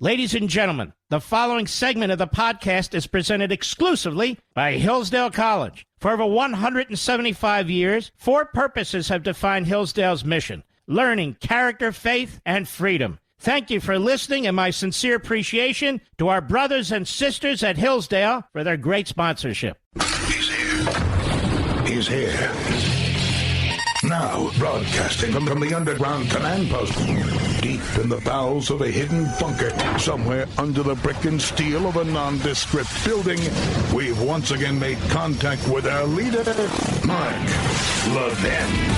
Ladies and gentlemen, the following segment of the podcast is presented exclusively by Hillsdale College. For over 175 years, four purposes have defined Hillsdale's mission: learning, character, faith, and freedom. Thank you for listening, and my sincere appreciation to our brothers and sisters at Hillsdale for their great sponsorship. He's here. He's here. Now, broadcasting from the underground command post, deep in the bowels of a hidden bunker, somewhere under the brick and steel of a nondescript building, we've once again made contact with our leader, Mark Levin.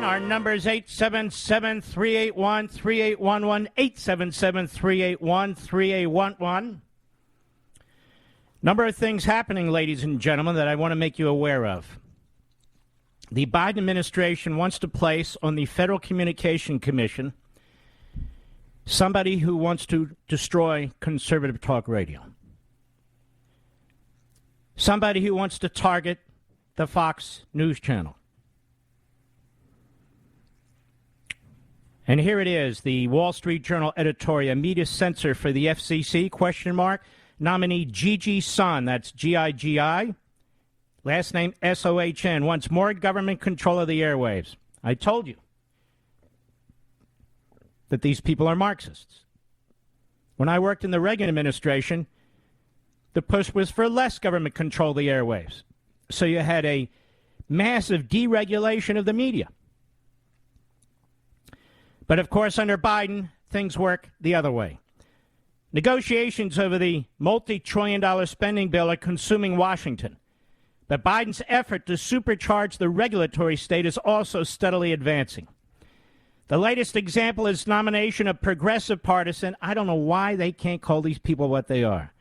Our number is 877-381-3811, 877-381-3811. Number of things happening, ladies and gentlemen, that I want to make you aware of. The Biden administration wants to place on the Federal Communication Commission somebody who wants to destroy conservative talk radio. Somebody who wants to target the Fox News Channel. And here it is, the Wall Street Journal editorial, media censor for the FCC, question mark, nominee Gigi Sohn, that's G-I-G-I, last name S-O-H-N, wants more government control of the airwaves. I told you that these people are Marxists. When I worked in the Reagan administration, the push was for less government control of the airwaves. So you had a massive deregulation of the media. But, of course, under Biden, things work the other way. Negotiations over the multi-trillion-dollar spending bill are consuming Washington. But Biden's effort to supercharge the regulatory state is also steadily advancing. The latest example is nomination of progressive partisan, I don't know why they can't call these people what they are,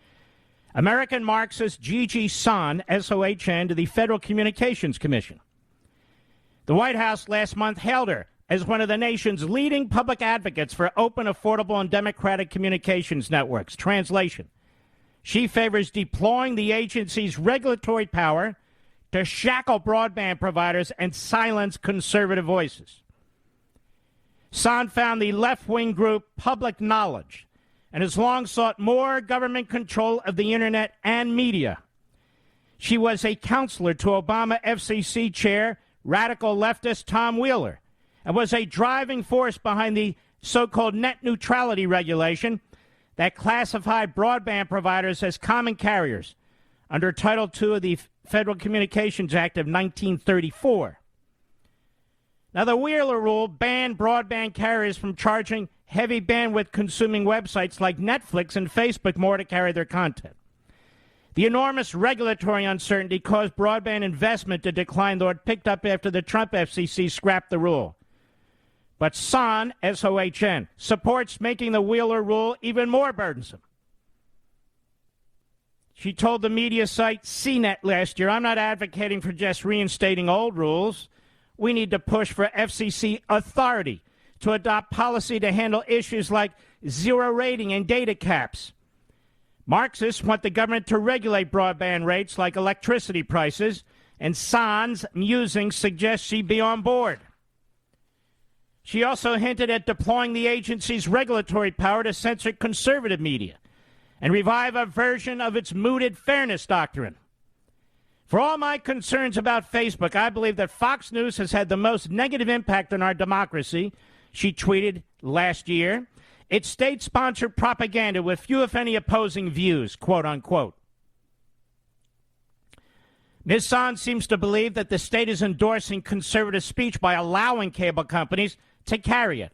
American Marxist Gigi Sohn, S-O-H-N, to the Federal Communications Commission. The White House last month hailed her as one of the nation's leading public advocates for open, affordable, and democratic communications networks. Translation: she favors deploying the agency's regulatory power to shackle broadband providers and silence conservative voices. Sohn found the left-wing group Public Knowledge and has long sought more government control of the Internet and media. She was a counselor to Obama FCC chair, radical leftist Tom Wheeler, and was a driving force behind the so-called net neutrality regulation that classified broadband providers as common carriers under Title II of the Federal Communications Act of 1934. Now, the Wheeler rule banned broadband carriers from charging heavy bandwidth-consuming websites like Netflix and Facebook more to carry their content. The enormous regulatory uncertainty caused broadband investment to decline, though it picked up after the Trump FCC scrapped the rule. But Sohn, S-O-H-N, supports making the Wheeler rule even more burdensome. She told the media site CNET last year, I'm not advocating for just reinstating old rules. We need to push for FCC authority to adopt policy to handle issues like zero rating and data caps. Marxists want the government to regulate broadband rates like electricity prices, and Sohn's musings suggest she be on board. She also hinted at deploying the agency's regulatory power to censor conservative media and revive a version of its mooted fairness doctrine. For all my concerns about Facebook, I believe that Fox News has had the most negative impact on our democracy, she tweeted last year. It's state-sponsored propaganda with few, if any, opposing views, quote unquote. Ms. Sohn seems to believe that the state is endorsing conservative speech by allowing cable companies to carry it.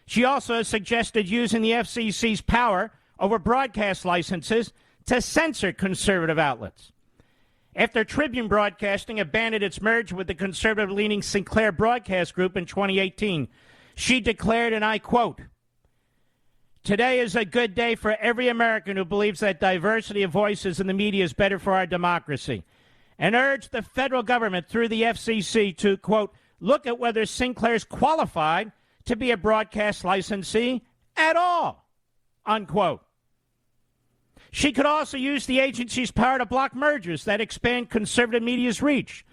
She also has suggested using the FCC's power over broadcast licenses to censor conservative outlets. After Tribune Broadcasting abandoned its merger with the conservative-leaning Sinclair Broadcast Group in 2018, she declared, and I quote, "Today is a good day for every American who believes that diversity of voices in the media is better for our democracy, and urged the federal government through the FCC to, quote, look at whether Sinclair's qualified to be a broadcast licensee at all," unquote. She could also use the agency's power to block mergers that expand conservative media's reach.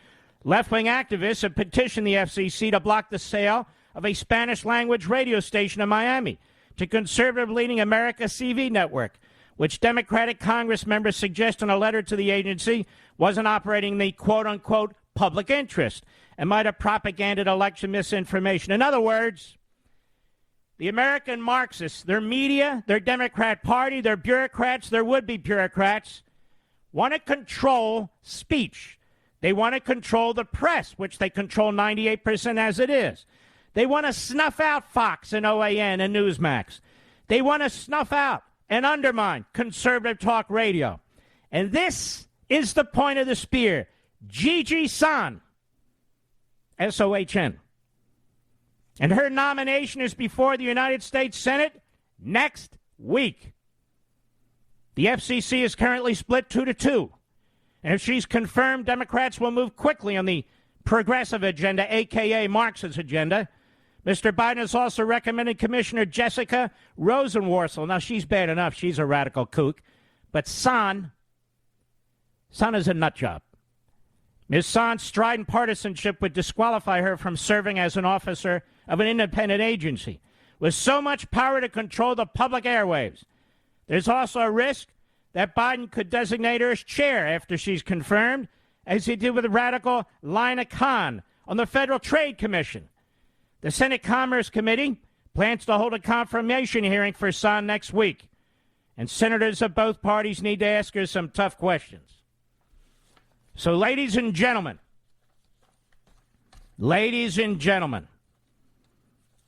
Left-wing activists have petitioned the FCC to block the sale of a Spanish-language radio station in Miami to conservative-leaning America CV network, which Democratic Congress members suggest in a letter to the agency wasn't operating in the quote-unquote public interest and might have propagated election misinformation. In other words, the American Marxists, their media, their Democrat Party, their bureaucrats, their would-be bureaucrats, want to control speech. They want to control the press, which they control 98% as it is. They want to snuff out Fox and OAN and Newsmax. They want to snuff out and undermine conservative talk radio. And this is the point of the spear. Gigi Sohn, S-O-H-N. And her nomination is before the United States Senate next week. The FCC is currently split 2-2. And if she's confirmed, Democrats will move quickly on the progressive agenda, a.k.a. Marxist agenda. Mr. Biden has also recommended Commissioner Jessica Rosenworcel. Now, she's bad enough. She's a radical kook. But Sohn is a nut job. Ms. Sohn's strident partisanship would disqualify her from serving as an officer of an independent agency. With so much power to control the public airwaves, there's also a risk that Biden could designate her as chair after she's confirmed, as he did with the radical Lina Khan on the Federal Trade Commission. The Senate Commerce Committee plans to hold a confirmation hearing for Sohn next week, and senators of both parties need to ask her some tough questions. So, ladies and gentlemen,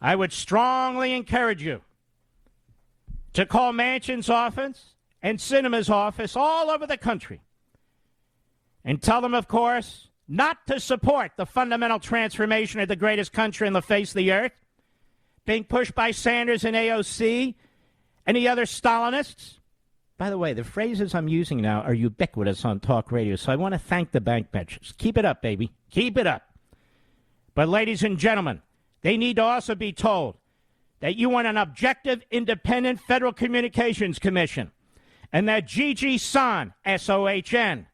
I would strongly encourage you to call Manchin's office and Sinema's office all over the country and tell them, of course, not to support the fundamental transformation of the greatest country on the face of the earth, being pushed by Sanders and AOC and the other Stalinists. By the way, the phrases I'm using now are ubiquitous on talk radio, so I want to thank the backbenchers. Keep it up, baby. Keep it up. But, ladies and gentlemen, they need to also be told that you want an objective, independent Federal Communications Commission, and that Gigi Sohn, S-O-H-N,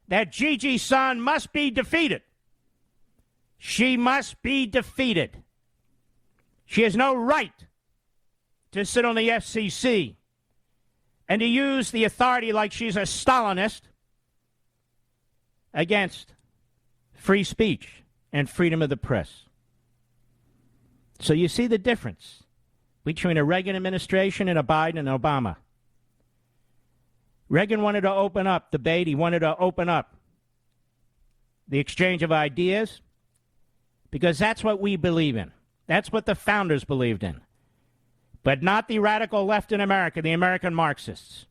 that Gigi Sohn must be defeated. She must be defeated. She has no right to sit on the FCC and to use the authority like she's a Stalinist against free speech and freedom of the press. So you see the difference between a Reagan administration and a Biden and Obama. Reagan wanted to open up debate. He wanted to open up the exchange of ideas because that's what we believe in. That's what the founders believed in. But not the radical left in America, the American Marxists.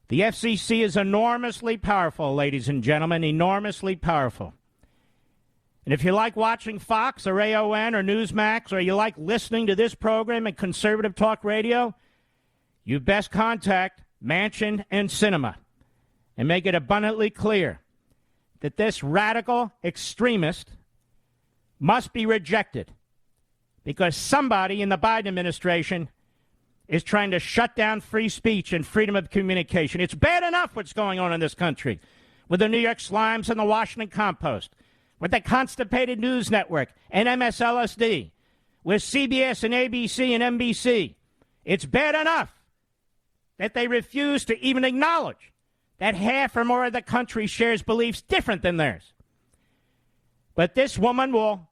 The FCC is enormously powerful, ladies and gentlemen, enormously powerful. And if you like watching Fox or AON or Newsmax, or you like listening to this program and conservative talk radio, you best contact Manchin and Sinema and make it abundantly clear that this radical extremist must be rejected because somebody in the Biden administration is trying to shut down free speech and freedom of communication. It's bad enough what's going on in this country with the New York Slimes and the Washington Compost, with the Constipated News Network and MSLSD, with CBS and ABC and NBC. It's bad enough that they refuse to even acknowledge that half or more of the country shares beliefs different than theirs. But this woman will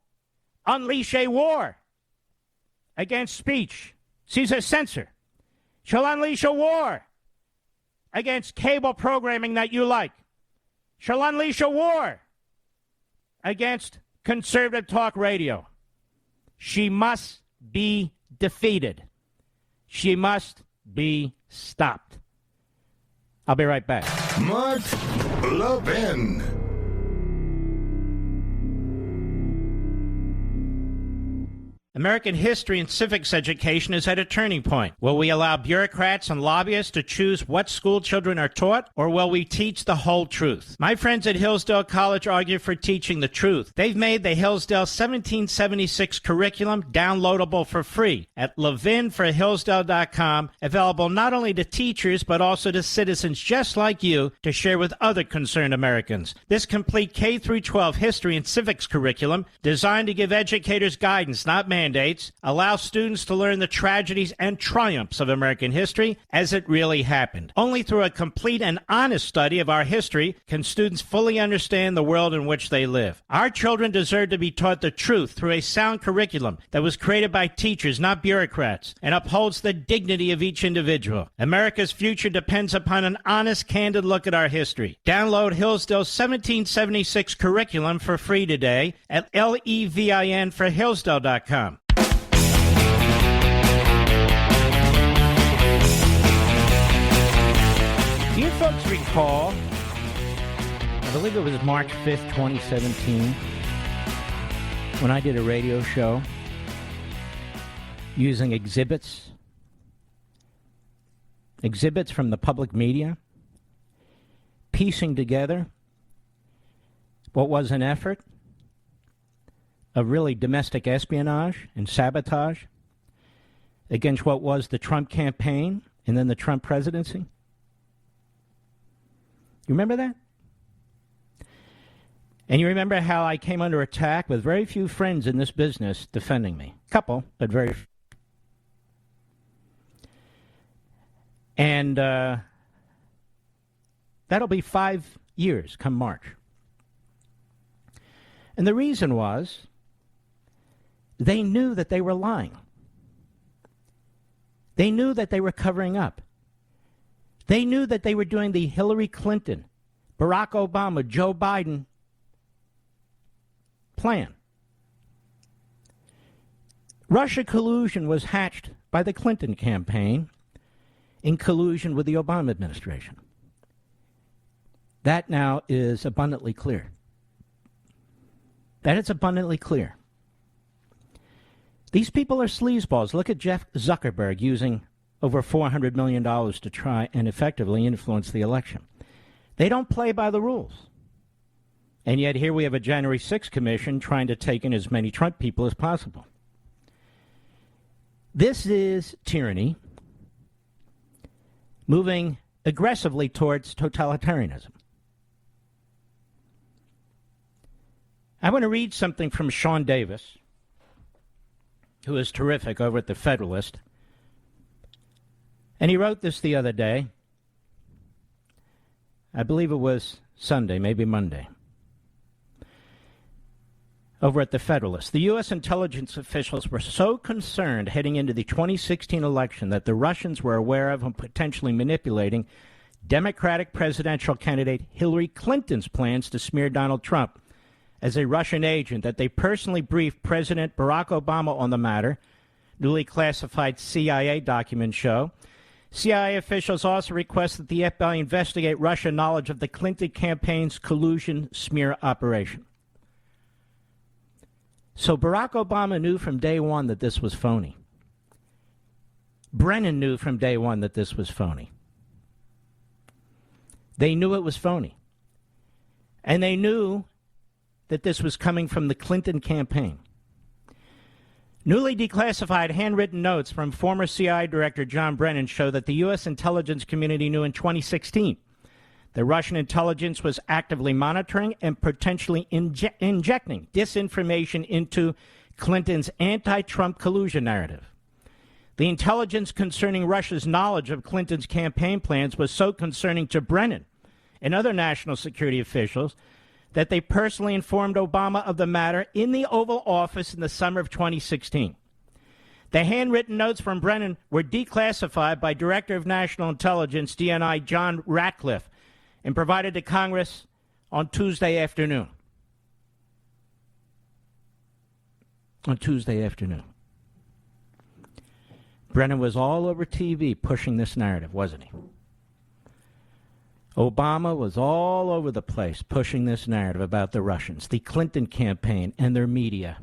unleash a war against speech. She's a censor. She'll unleash a war against cable programming that you like. She'll unleash a war against conservative talk radio. She must be defeated. She must be stopped. I'll be right back. Mark Levin. American history and civics education is at a turning point. Will we allow bureaucrats and lobbyists to choose what school children are taught, or will we teach the whole truth? My friends at Hillsdale College argue for teaching the truth. They've made the Hillsdale 1776 curriculum downloadable for free at ləʻvɪn available not only to teachers but also to citizens just like you to share with other concerned Americans. This complete K-12 history and civics curriculum, designed to give educators guidance, not mandates, allows students to learn the tragedies and triumphs of American history as it really happened. Only through a complete and honest study of our history can students fully understand the world in which they live. Our children deserve to be taught the truth through a sound curriculum that was created by teachers, not bureaucrats, and upholds the dignity of each individual. America's future depends upon an honest, candid look at our history. Download Hillsdale's 1776 curriculum for free today at ləʻvɪn.com. Do you folks recall, I believe it was March 5th, 2017, when I did a radio show using exhibits from the public media, piecing together what was an effort of really domestic espionage and sabotage against what was the Trump campaign and then the Trump presidency? You remember that? And you remember how I came under attack with very few friends in this business defending me. Couple, but very few. And that'll be 5 years come March. And the reason was they knew that they were lying. They knew that they were covering up. They knew that they were doing the Hillary Clinton, Barack Obama, Joe Biden plan. Russia collusion was hatched by the Clinton campaign in collusion with the Obama administration. That now is abundantly clear. That is abundantly clear. These people are sleazeballs. Look at Jeff Zuckerberg using over $400 million to try and effectively influence the election. They don't play by the rules. And yet here we have a January 6th commission trying to take in as many Trump people as possible. This is tyranny moving aggressively towards totalitarianism. I want to read something from Sean Davis, who is terrific over at The Federalist. And he wrote this the other day. I believe it was Sunday, maybe Monday. Over at The Federalist. The U.S. intelligence officials were so concerned heading into the 2016 election that the Russians were aware of and potentially manipulating Democratic presidential candidate Hillary Clinton's plans to smear Donald Trump as a Russian agent that they personally briefed President Barack Obama on the matter, newly classified CIA documents show. CIA officials also request that the FBI investigate Russian knowledge of the Clinton campaign's collusion smear operation. So Barack Obama knew from day one that this was phony. Brennan knew from day one that this was phony. They knew it was phony. And they knew that this was coming from the Clinton campaign. Newly declassified handwritten notes from former CIA Director John Brennan show that the U.S. intelligence community knew in 2016 that Russian intelligence was actively monitoring and potentially injecting disinformation into Clinton's anti-Trump collusion narrative. The intelligence concerning Russia's knowledge of Clinton's campaign plans was so concerning to Brennan and other national security officials that they personally informed Obama of the matter in the Oval Office in the summer of 2016. The handwritten notes from Brennan were declassified by Director of National Intelligence, DNI, John Ratcliffe, and provided to Congress on Tuesday afternoon. Brennan was all over TV pushing this narrative, wasn't he? Obama was all over the place pushing this narrative about the Russians, the Clinton campaign, and their media.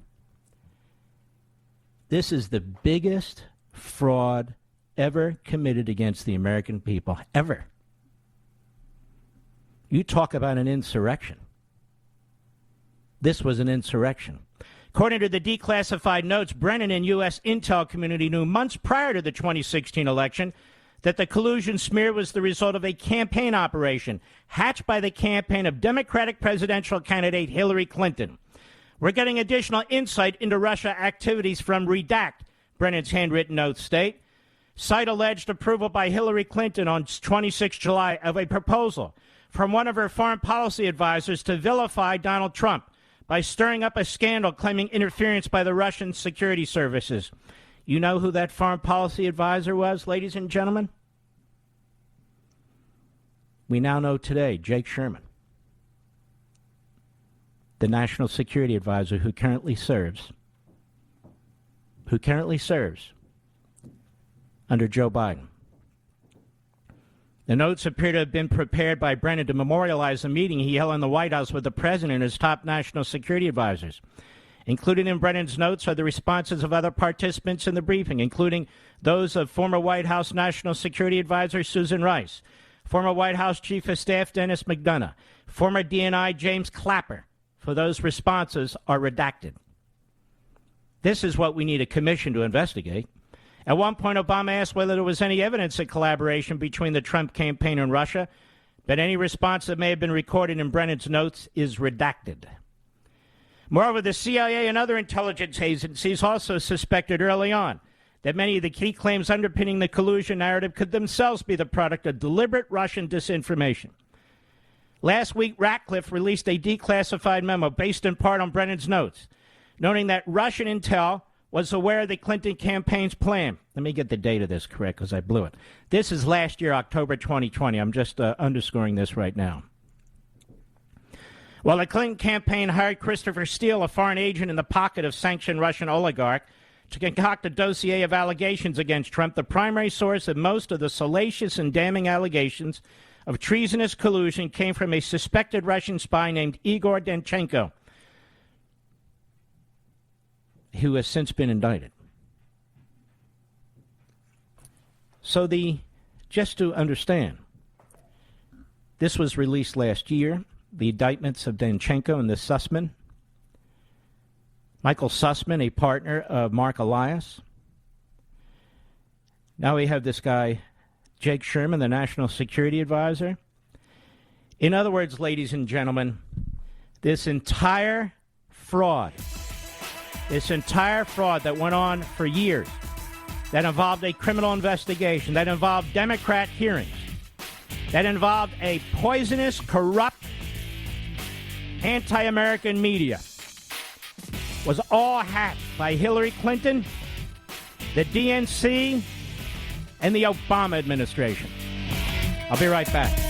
This is the biggest fraud ever committed against the American people, ever. You talk about an insurrection. This was an insurrection. According to the declassified notes, Brennan and U.S. intel community knew months prior to the 2016 election that the collusion smear was the result of a campaign operation hatched by the campaign of Democratic presidential candidate Hillary Clinton. We're getting additional insight into Russia activities from Redact, Brennan's handwritten notes state. Cite alleged approval by Hillary Clinton on 26 July of a proposal from one of her foreign policy advisors to vilify Donald Trump by stirring up a scandal claiming interference by the Russian security services. You know who that foreign policy advisor was, ladies and gentlemen? We now know today, Jake Sherman, the national security advisor who currently serves under Joe Biden. The notes appear to have been prepared by Brennan to memorialize a meeting he held in the White House with the president and his top national security advisors. Included in Brennan's notes are the responses of other participants in the briefing, including those of former White House National Security Advisor Susan Rice, former White House Chief of Staff Dennis McDonough, former DNI James Clapper. For those responses are redacted. This is what we need a commission to investigate. At one point, Obama asked whether there was any evidence of collaboration between the Trump campaign and Russia, but any response that may have been recorded in Brennan's notes is redacted. Moreover, the CIA and other intelligence agencies also suspected early on that many of the key claims underpinning the collusion narrative could themselves be the product of deliberate Russian disinformation. Last week, Ratcliffe released a declassified memo based in part on Brennan's notes, noting that Russian intel was aware of the Clinton campaign's plan. Let me get the date of this correct because I blew it. This is last year, October 2020. I'm just underscoring this right now. While the Clinton campaign hired Christopher Steele, a foreign agent in the pocket of sanctioned Russian oligarch, to concoct a dossier of allegations against Trump, the primary source of most of the salacious and damning allegations of treasonous collusion came from a suspected Russian spy named Igor Danchenko, who has since been indicted. So just to understand, this was released last year, the indictments of Danchenko and the Sussman. Michael Sussman, a partner of Mark Elias. Now we have this guy, Jake Sherman, the national security advisor. In other words, ladies and gentlemen, this entire fraud that went on for years, that involved a criminal investigation, that involved Democrat hearings, that involved a poisonous, corrupt, anti-American media, was all hacked by Hillary Clinton, the DNC, and the Obama administration. I'll be right back.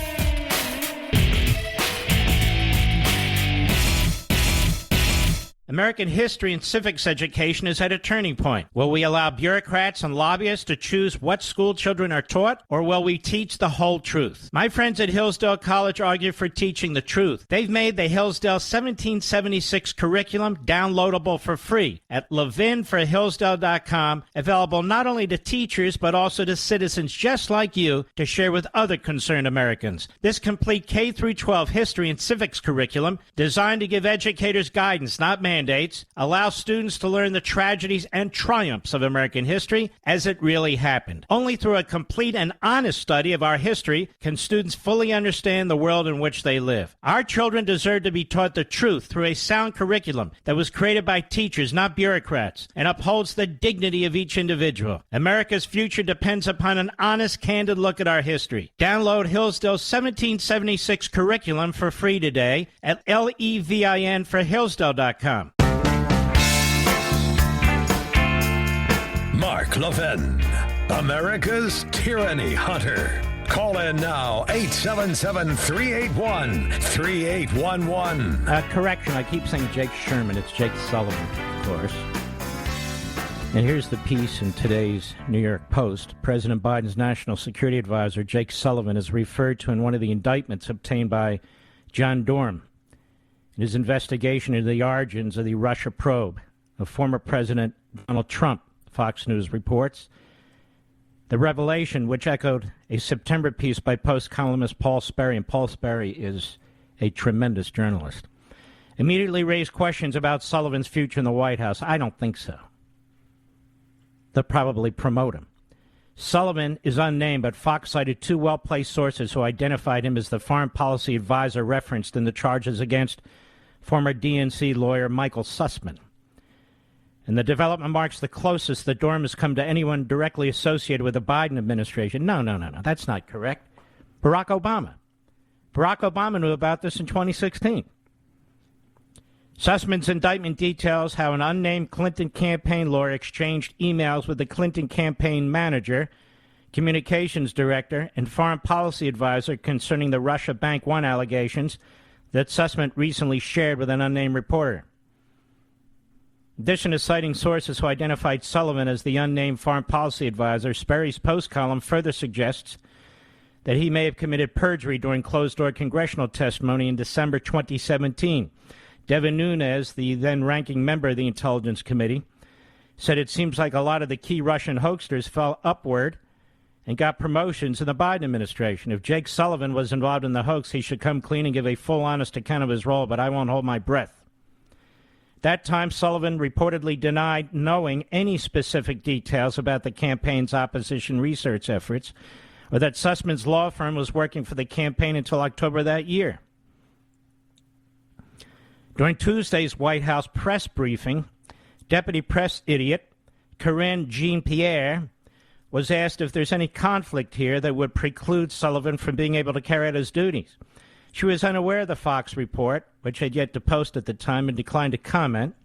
American history and civics education is at a turning point. Will we allow bureaucrats and lobbyists to choose what school children are taught, or will we teach the whole truth? My friends at Hillsdale College argue for teaching the truth. They've made the Hillsdale 1776 curriculum downloadable for free at ləʻvɪn4hillsdale.com, available not only to teachers but also to citizens just like you to share with other concerned Americans. This complete K-12 history and civics curriculum, designed to give educators guidance, not mandates, mandates allow students to learn the tragedies and triumphs of American history as it really happened. Only through a complete and honest study of our history can students fully understand the world in which they live. Our children deserve to be taught the truth through a sound curriculum that was created by teachers, not bureaucrats, and upholds the dignity of each individual. America's future depends upon an honest, candid look at our history. Download Hillsdale's 1776 curriculum for free today at LEVIN for Hillsdale.com. Mark Levin, America's tyranny hunter. Call in now, 877-381-3811. Correction, I keep saying Jake Sherman. It's Jake Sullivan, of course. And here's the piece in today's New York Post. President Biden's national security advisor, Jake Sullivan, is referred to in one of the indictments obtained by John Durham in his investigation into the origins of the Russia probe of former President Donald Trump, Fox News reports. The revelation, which echoed a September piece by Post columnist Paul Sperry, and Paul Sperry is a tremendous journalist, immediately raised questions about Sullivan's future in the White House. I don't think so. They'll probably promote him. Sullivan is unnamed, but Fox cited two well-placed sources who identified him as the foreign policy advisor referenced in the charges against former DNC lawyer Michael Sussman. And the development marks the closest that Durham has come to anyone directly associated with the Biden administration. No, that's not correct. Barack Obama. Barack Obama knew about this in 2016. Sussman's indictment details how an unnamed Clinton campaign lawyer exchanged emails with the Clinton campaign manager, communications director, and foreign policy advisor concerning the Russia Bank One allegations that Sussman recently shared with an unnamed reporter. In addition to citing sources who identified Sullivan as the unnamed foreign policy advisor, Sperry's Post column further suggests that he may have committed perjury during closed-door congressional testimony in December 2017. Devin Nunes, the then-ranking member of the Intelligence Committee, said it seems like a lot of the key Russian hoaxers fell upward and got promotions in the Biden administration. If Jake Sullivan was involved in the hoax, he should come clean and give a full, honest account of his role, but I won't hold my breath. That time, Sullivan reportedly denied knowing any specific details about the campaign's opposition research efforts, or that Sussman's law firm was working for the campaign until October that year. During Tuesday's White House press briefing, Deputy Press Idiot Karine Jean-Pierre was asked if there's any conflict here that would preclude Sullivan from being able to carry out his duties. She was unaware of the Fox report, which had yet to post at the time, and declined to comment.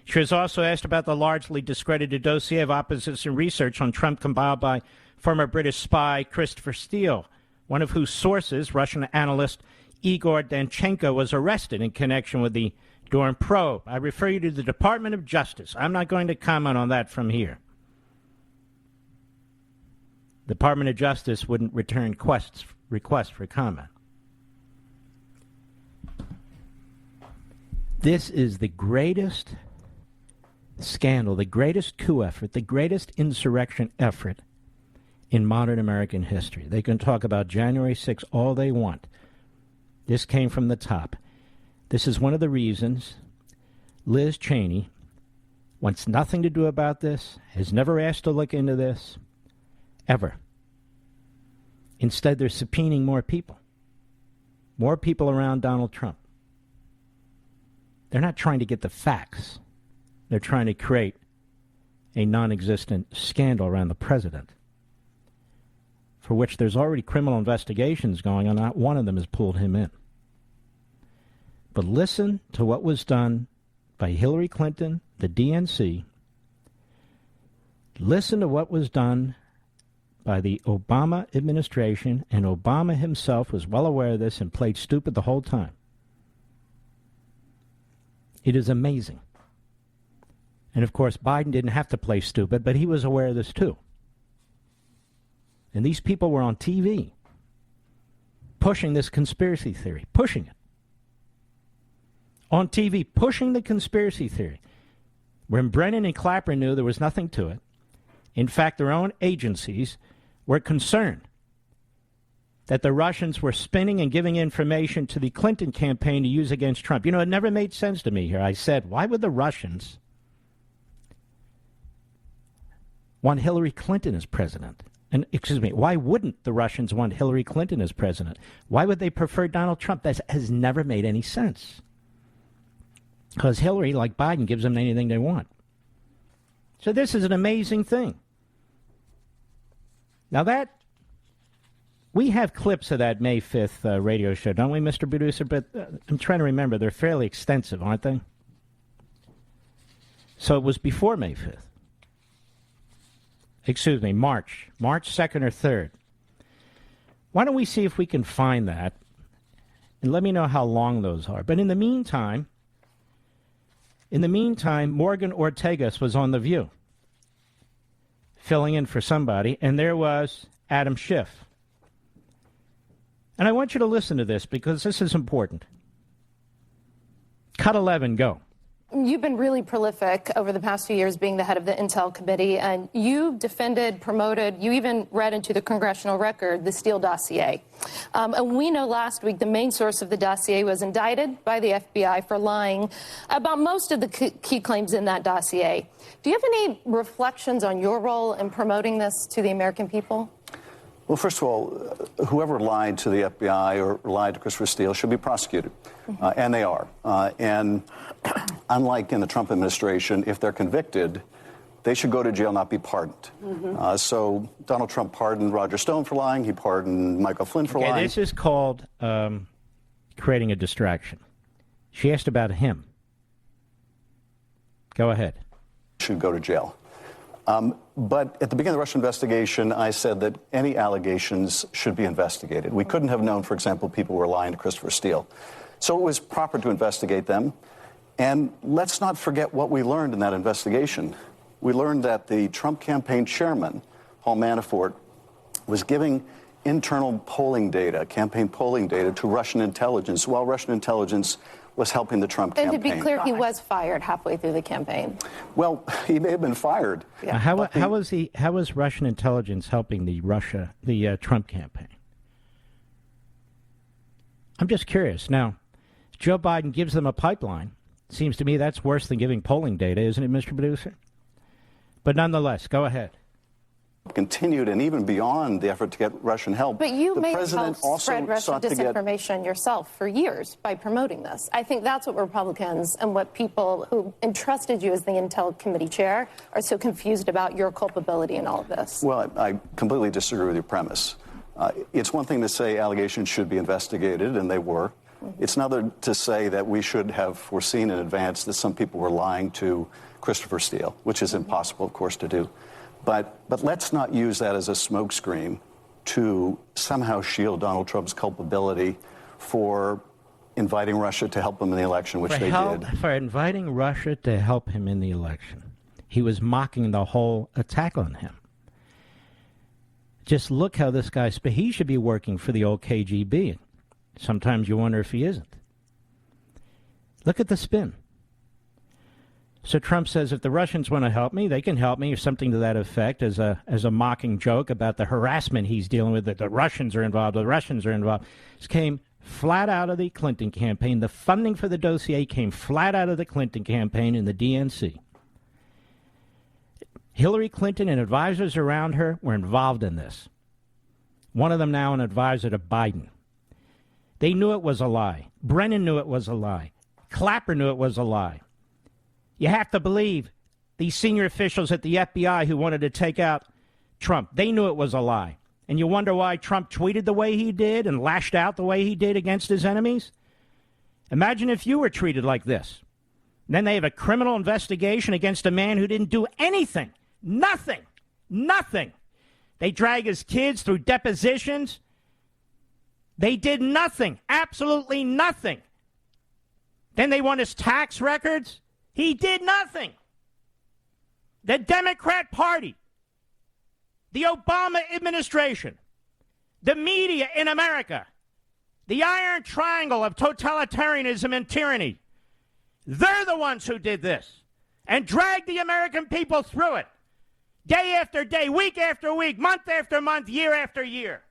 She was also asked about the largely discredited dossier of opposition research on Trump compiled by former British spy Christopher Steele, one of whose sources, Russian analyst Igor Danchenko, was arrested in connection with the Durham probe. I refer you to the Department of Justice. I'm not going to comment on that from here. The Department of Justice wouldn't return requests for comment. This is the greatest scandal, the greatest coup effort, the greatest insurrection effort in modern American history. They can talk about January 6th all they want. This came from the top. This is one of the reasons Liz Cheney wants nothing to do about this, has never asked to look into this, ever. Instead, they're subpoenaing more people around Donald Trump. They're not trying to get the facts. They're trying to create a non-existent scandal around the president, for which there's already criminal investigations going on. Not one of them has pulled him in. But listen to what was done by Hillary Clinton, the DNC. Listen to what was done by the Obama administration, and Obama himself was well aware of this and played stupid the whole time. It is amazing. And, of course, Biden didn't have to play stupid, but he was aware of this too. And these people were on TV pushing this conspiracy theory, pushing it. On TV, pushing the conspiracy theory. When Brennan and Clapper knew there was nothing to it, in fact, their own agencies were concerned that the Russians were spinning and giving information to the Clinton campaign to use against Trump. You know, it never made sense to me here. I said, why would the Russians want Hillary Clinton as president? And, excuse me, why wouldn't the Russians want Hillary Clinton as president? Why would they prefer Donald Trump? That has never made any sense. Because Hillary, like Biden, gives them anything they want. So this is an amazing thing. Now we have clips of that May 5th radio show, don't we, Mr. Producer? But I'm trying to remember. They're fairly extensive, aren't they? So it was before May 5th. Excuse me, March 2nd or 3rd. Why don't we see if we can find that? And let me know how long those are. But in the meantime, Morgan Ortagus was on The View, filling in for somebody, and there was Adam Schiff. And I want you to listen to this because this is important. Cut 11, go. You've been really prolific over the past few years being the head of the Intel Committee, and you defended, promoted, you even read into the congressional record the Steele dossier. And we know last week the main source of the dossier was indicted by the FBI for lying about most of the key claims in that dossier. Do you have any reflections on your role in promoting this to the American people? Well, first of all, whoever lied to the FBI or lied to Christopher Steele should be prosecuted, and they are. And unlike in the Trump administration, if they're convicted, they should go to jail, not be pardoned. So Donald Trump pardoned Roger Stone for lying. He pardoned Michael Flynn for lying. This is called creating a distraction. She asked about him. Go ahead. Should go to jail. But at the beginning of the Russia investigation, I said that any allegations should be investigated. We couldn't have known, for example, people were lying to Christopher Steele. So it was proper to investigate them. And let's not forget what we learned in that investigation. We learned that the Trump campaign chairman, Paul Manafort, was giving internal polling data, campaign polling data, to Russian intelligence, while Russian intelligence was helping the Trump campaign. And to be clear, he was fired halfway through the campaign. Well, he may have been fired. Yeah. How was Russian intelligence helping the Trump campaign? I'm just curious. Now, Joe Biden gives them a pipeline. Seems to me that's worse than giving polling data, isn't it, Mr. Producer? But nonetheless, go ahead. Continued and even beyond the effort to get Russian help. But you may have helped spread Russian disinformation yourself for years by promoting this. I think that's what Republicans and what people who entrusted you as the Intel Committee chair are so confused about your culpability in all of this. Well, I completely disagree with your premise. It's one thing to say allegations should be investigated, and they were. It's another to say that we should have foreseen in advance that some people were lying to Christopher Steele, which is impossible, of course, to do. But let's not use that as a smokescreen to somehow shield Donald Trump's culpability for inviting Russia to help him in the election, which they did. For inviting Russia to help him in the election. He was mocking the whole attack on him. Just look how this guy he should be working for the old KGB. Sometimes you wonder if he isn't. Look at the spin. So Trump says if the Russians want to help me, they can help me, or something to that effect, as a mocking joke about the harassment he's dealing with, that the Russians are involved, This came flat out of the Clinton campaign. The funding for the dossier came flat out of the Clinton campaign in the DNC. Hillary Clinton and advisors around her were involved in this. One of them now an advisor to Biden. They knew it was a lie. Brennan knew it was a lie. Clapper knew it was a lie. You have to believe these senior officials at the FBI who wanted to take out Trump. They knew it was a lie. And you wonder why Trump tweeted the way he did and lashed out the way he did against his enemies? Imagine if you were treated like this. Then they have a criminal investigation against a man who didn't do anything. Nothing. They drag his kids through depositions. They did nothing. Absolutely nothing. Then they want his tax records. He did nothing. The Democrat Party, the Obama administration, the media in America, the iron triangle of totalitarianism and tyranny, they're the ones who did this and dragged the American people through it, day after day, week after week, month after month, year after year.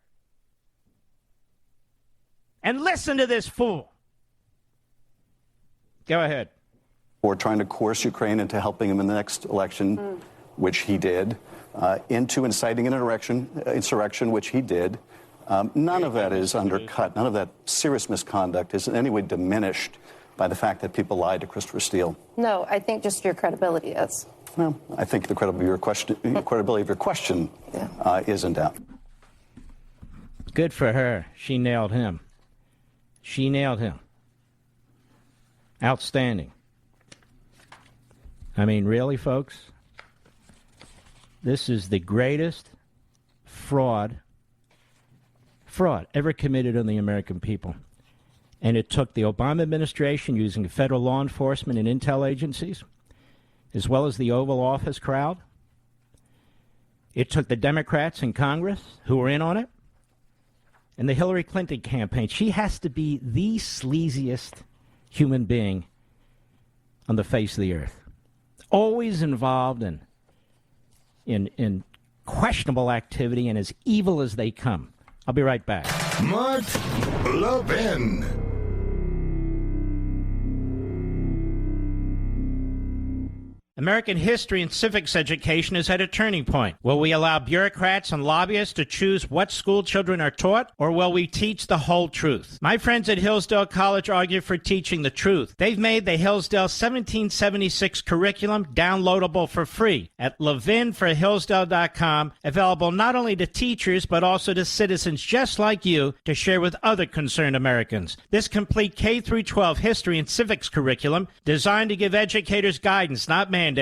And listen to this fool. Go ahead. Or trying to coerce Ukraine into helping him in the next election, which he did, into inciting an insurrection, which he did. None of that is undercut. None of that serious misconduct is in any way diminished by the fact that people lied to Christopher Steele. No, I think just your credibility is. Well, I think the credibility of your question is in doubt. Good for her. She nailed him. She nailed him. Outstanding. I mean, really, folks? This is the greatest fraud ever committed on the American people. And it took the Obama administration using federal law enforcement and intel agencies, as well as the Oval Office crowd. It took the Democrats in Congress who were in on it, and the Hillary Clinton campaign. She has to be the sleaziest human being on the face of the earth. Always involved in questionable activity and as evil as they come. I'll be right back. Mark Levin. American history and civics education is at a turning point. Will we allow bureaucrats and lobbyists to choose what school children are taught, or will we teach the whole truth? My friends at Hillsdale College argue for teaching the truth. They've made the Hillsdale 1776 curriculum downloadable for free at ləʻvɪn available not only to teachers but also to citizens just like you to share with other concerned Americans. This complete K-12 history and civics curriculum, designed to give educators guidance, not mandates,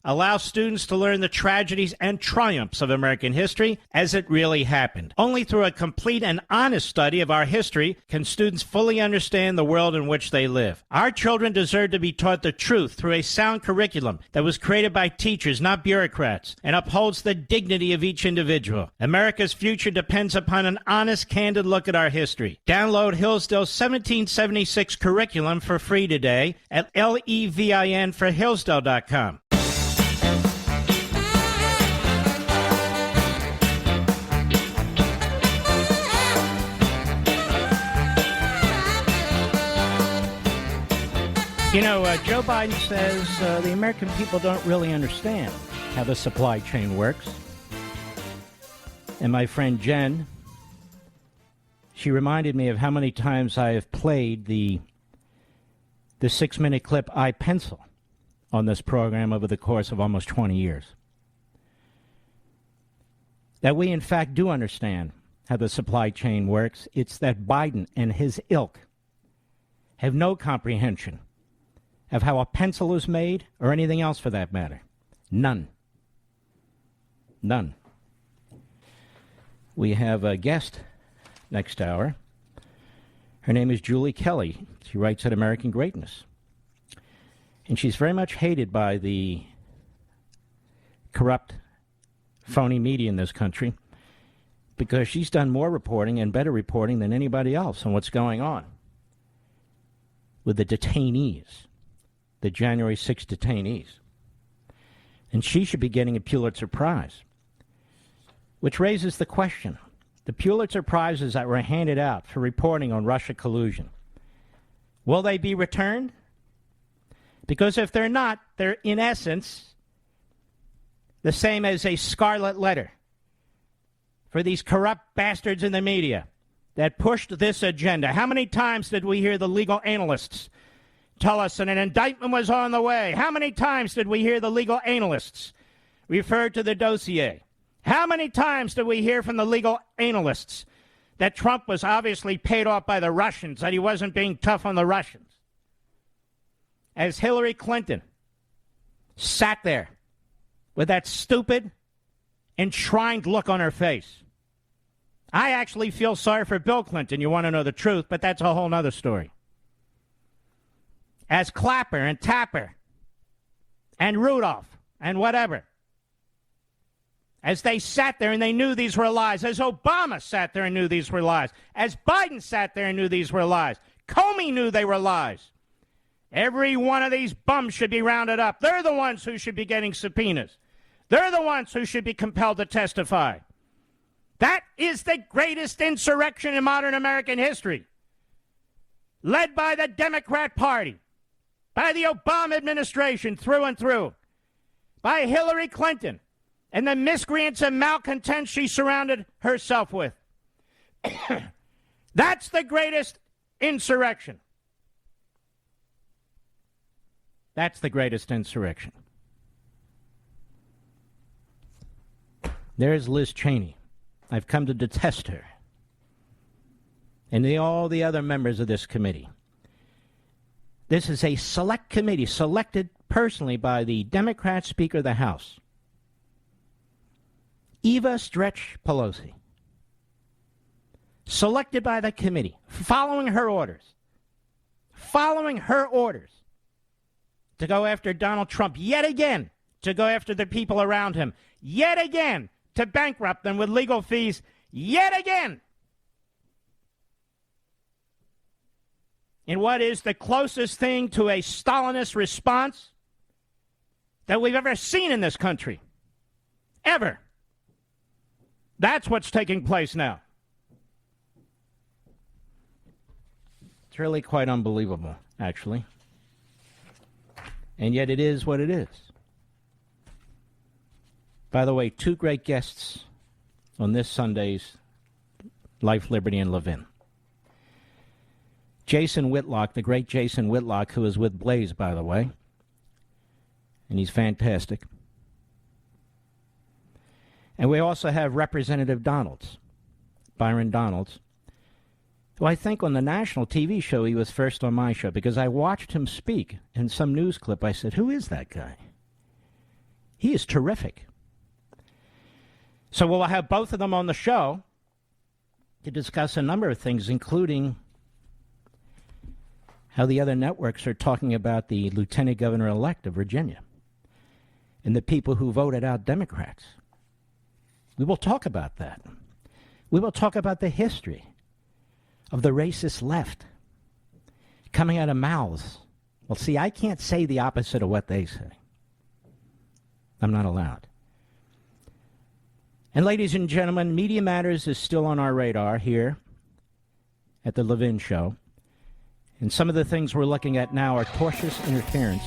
allows students to learn the tragedies and triumphs of American history as it really happened. Only through a complete and honest study of our history can students fully understand the world in which they live. Our children deserve to be taught the truth through a sound curriculum that was created by teachers, not bureaucrats, and upholds the dignity of each individual. America's future depends upon an honest, candid look at our history. Download Hillsdale's 1776 curriculum for free today at ləʻvɪn for Hillsdale.com. You know, Joe Biden says the American people don't really understand how the supply chain works. And my friend Jen, she reminded me of how many times I have played the 6-minute clip I Pencil on this program over the course of almost 20 years. That we, in fact, do understand how the supply chain works. It's that Biden and his ilk have no comprehension of how a pencil is made, or anything else for that matter. None. None. We have a guest next hour. Her name is Julie Kelly. She writes at American Greatness. And she's very much hated by the corrupt, phony media in this country because she's done more reporting and better reporting than anybody else on what's going on with the detainees. The January 6 detainees. And she should be getting a Pulitzer Prize. Which raises the question. The Pulitzer Prizes that were handed out for reporting on Russia collusion, will they be returned? Because if they're not, they're in essence the same as a scarlet letter for these corrupt bastards in the media that pushed this agenda. How many times did we hear the legal analysts tell us that an indictment was on the way? How many times did we hear the legal analysts refer to the dossier? How many times did we hear from the legal analysts that Trump was obviously paid off by the Russians, that he wasn't being tough on the Russians? As Hillary Clinton sat there with that stupid, enshrined look on her face. I actually feel sorry for Bill Clinton, you want to know the truth, but that's a whole other story. As Clapper and Tapper and Rudolph and whatever, as they sat there and they knew these were lies, as Obama sat there and knew these were lies, as Biden sat there and knew these were lies, Comey knew they were lies. Every one of these bums should be rounded up. They're the ones who should be getting subpoenas. They're the ones who should be compelled to testify. That is the greatest insurrection in modern American history. led by the Democrat Party, by the Obama administration through and through, by Hillary Clinton and the miscreants and malcontents she surrounded herself with. That's the greatest insurrection. That's the greatest insurrection. There's Liz Cheney. I've come to detest her. And all the other members of this committee. This is a select committee selected personally by the Democrat Speaker of the House, Eva Stretch Pelosi. Selected by the committee, following her orders to go after Donald Trump yet again, to go after the people around him yet again, to bankrupt them with legal fees yet again. In what is the closest thing to a Stalinist response that we've ever seen in this country. Ever. That's what's taking place now. It's really quite unbelievable, actually. And yet it is what it is. By the way, two great guests on this Sunday's Life, Liberty, and Levin. Jason Whitlock, the great Jason Whitlock, who is with Blaze, by the way. And he's fantastic. And we also have Representative Donalds, Byron Donalds, who I think on the national TV show, he was first on my show, because I watched him speak in some news clip. I said, who is that guy? He is terrific. So we'll have both of them on the show to discuss a number of things, including how the other networks are talking about the lieutenant governor-elect of Virginia and the people who voted out Democrats. We will talk about that. We will talk about the history of the racist left coming out of mouths. Well, see, I can't say the opposite of what they say. I'm not allowed. And ladies and gentlemen, Media Matters is still on our radar here at the Levin Show. And some of the things we're looking at now are tortious interference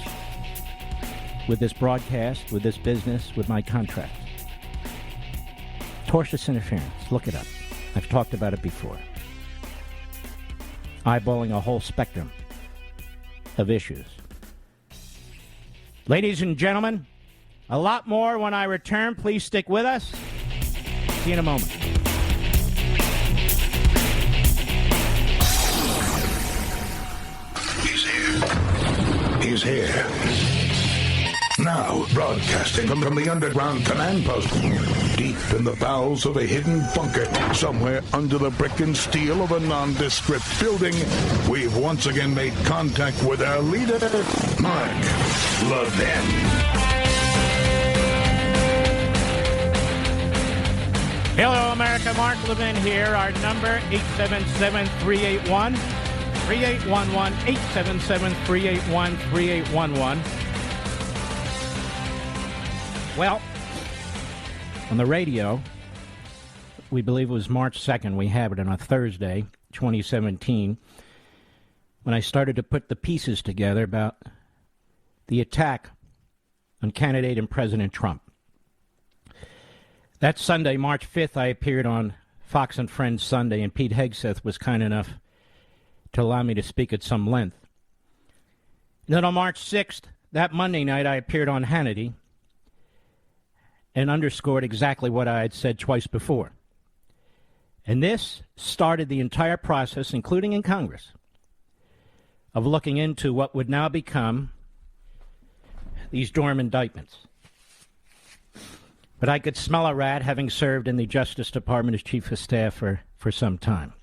with this broadcast, with this business, with my contract. Tortious interference. Look it up. I've talked about it before. Eyeballing a whole spectrum of issues. Ladies and gentlemen, a lot more when I return. Please stick with us. See you in a moment. He's here. Now, broadcasting from the underground command post, deep in the bowels of a hidden bunker, somewhere under the brick and steel of a nondescript building, we've once again made contact with our leader, Mark Levin. Hello, America. Mark Levin here. Our number, 877-381. 3811, 877-381-3811. Well, on the radio, we believe it was March 2nd. We have it on a Thursday, 2017, when I started to put the pieces together about the attack on candidate and President Trump. That Sunday, March 5th, I appeared on Fox and Friends Sunday, and Pete Hegseth was kind enough to allow me to speak at some length. And then on March 6th, that Monday night, I appeared on Hannity and underscored exactly what I had said twice before. And this started the entire process, including in Congress, of looking into what would now become these Durham indictments. But I could smell a rat, having served in the Justice Department as Chief of Staff for some time.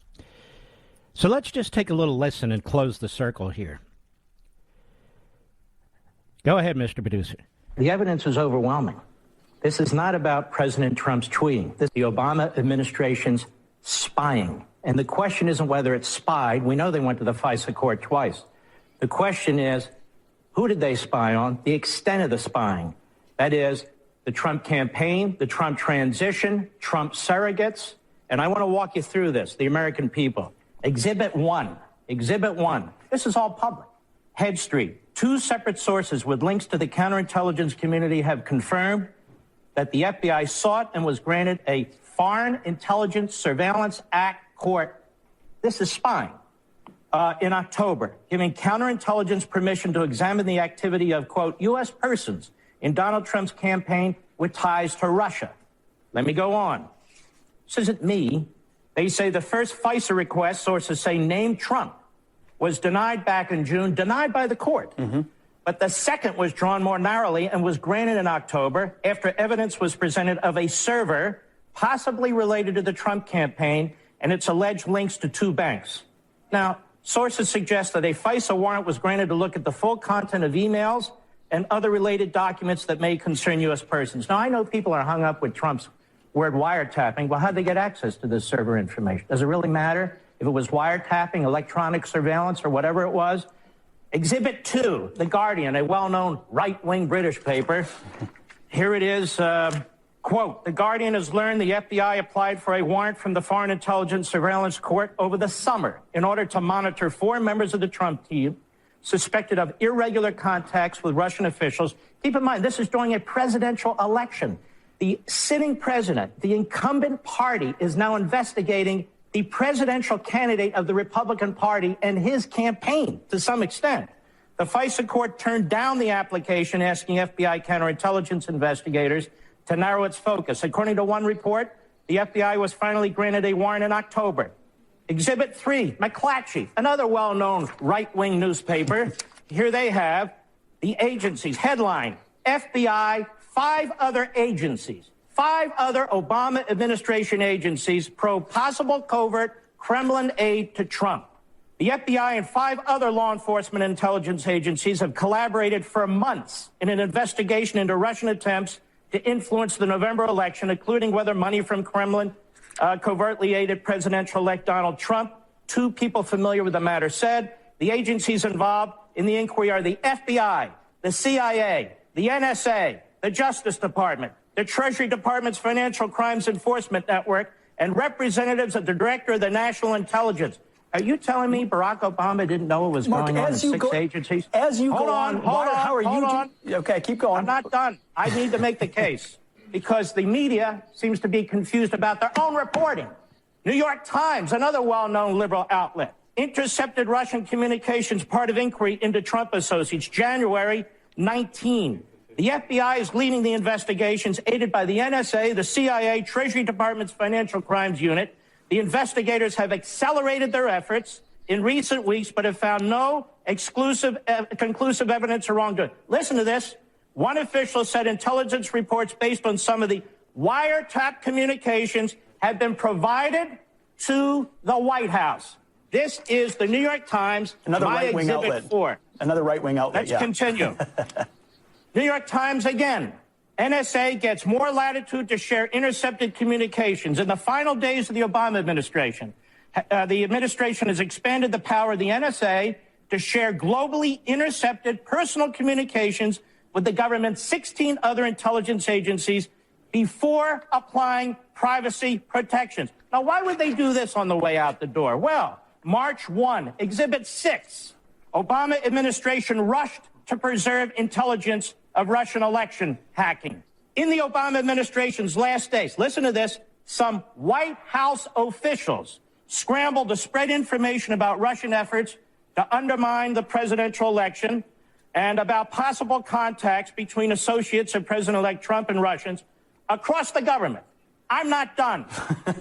So let's just take a little listen and close the circle here. Go ahead, Mr. Producer. The evidence is overwhelming. This is not about President Trump's tweeting. This is the Obama administration's spying. And the question isn't whether it's spied. We know they went to the FISA court twice. The question is, who did they spy on? The extent of the spying. That is, the Trump campaign, the Trump transition, Trump surrogates. And I want to walk you through this, the American people. Exhibit 1 Exhibit 1. This is all public. Head Street. 2 separate sources with links to the counterintelligence community have confirmed that the FBI sought and was granted a Foreign Intelligence Surveillance Act court. This is spying. In October, giving counterintelligence permission to examine the activity of, quote, U.S. persons in Donald Trump's campaign with ties to Russia. Let me go on. This isn't me. They say the first FISA request, sources say, named Trump, was denied back in June, denied by the court. But the second was drawn more narrowly and was granted in October after evidence was presented of a server possibly related to the Trump campaign and its alleged links to 2 banks. Now, sources suggest that a FISA warrant was granted to look at the full content of emails and other related documents that may concern U.S. persons. Now, I know people are hung up with Trump's word wiretapping. Well, how'd they get access to this server information? Does it really matter if it was wiretapping, electronic surveillance, or whatever it was? Exhibit 2, The Guardian, a well-known right-wing British paper. Here it is, quote, The Guardian has learned the FBI applied for a warrant from the Foreign Intelligence Surveillance Court over the summer in order to monitor 4 members of the Trump team suspected of irregular contacts with Russian officials. Keep in mind, this is during a presidential election. The sitting president, the incumbent party, is now investigating the presidential candidate of the Republican Party and his campaign to some extent. The FISA court turned down the application, asking FBI counterintelligence investigators to narrow its focus. According to one report, the FBI was finally granted a warrant in October. Exhibit 3, McClatchy, another well-known right-wing newspaper. Here they have the agencies. Headline, FBI, 5 other agencies, 5 other Obama administration agencies probe possible covert Kremlin aid to Trump. The FBI and 5 other law enforcement intelligence agencies have collaborated for months in an investigation into Russian attempts to influence the November election, including whether money from Kremlin covertly aided presidential-elect Donald Trump. 2 people familiar with the matter said the agencies involved in the inquiry are the FBI, the CIA, the NSA, the Justice Department, the Treasury Department's Financial Crimes Enforcement Network, and representatives of the Director of the National Intelligence. Are you telling me Barack Obama didn't know what was going on in 6 agencies? Hold on. Okay, keep going. I'm not done. I need to make the case because the media seems to be confused about their own reporting. New York Times, another well-known liberal outlet, intercepted Russian communications, part of inquiry into Trump associates, January 19. The FBI is leading the investigations, aided by the NSA, the CIA, Treasury Department's Financial Crimes Unit. The investigators have accelerated their efforts in recent weeks, but have found no conclusive evidence of wrongdoing. Listen to this. One official said intelligence reports based on some of the wiretap communications have been provided to the White House. This is the New York Times, another right-wing outlet. 4. Another right-wing outlet, Let's continue. New York Times again. NSA gets more latitude to share intercepted communications. In the final days of the Obama administration, the administration has expanded the power of the NSA to share globally intercepted personal communications with the government's 16 other intelligence agencies before applying privacy protections. Now, why would they do this on the way out the door? Well, March 1, Exhibit 6, Obama administration rushed to preserve intelligence of Russian election hacking. In the Obama administration's last days, listen to this, some White House officials scrambled to spread information about Russian efforts to undermine the presidential election and about possible contacts between associates of President-elect Trump and Russians across the government. I'm not done.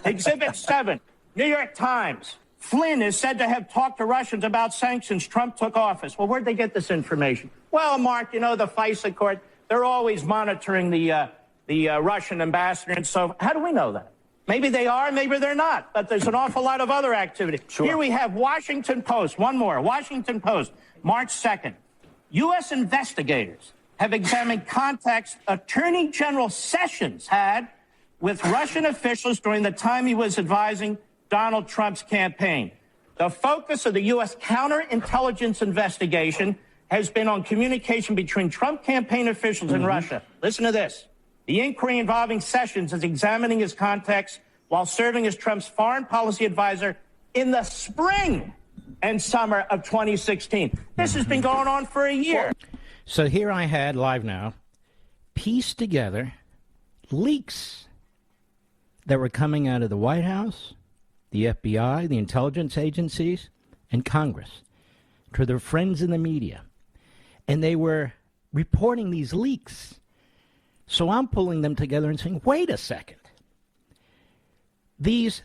Exhibit 7, New York Times. Flynn is said to have talked to Russians about sanctions Trump took office. Well, where'd they get this information? Well, Mark, you know, the FISA court, they're always monitoring the Russian ambassador. And so how do we know that? Maybe they are, maybe they're not. But there's an awful lot of other activity. Sure. Here we have Washington Post. One more. Washington Post, March 2nd. U.S. investigators have examined contacts Attorney General Sessions had with Russian officials during the time he was advising Donald Trump's campaign. The focus of the U.S. counterintelligence investigation has been on communication between Trump campaign officials and Russia. Listen to this. The inquiry involving Sessions is examining his contacts while serving as Trump's foreign policy advisor in the spring and summer of 2016. This has been going on for a year. So here I had, live now, pieced together leaks that were coming out of the White House, the FBI, the intelligence agencies, and Congress to their friends in the media. And they were reporting these leaks. So I'm pulling them together and saying, wait a second. These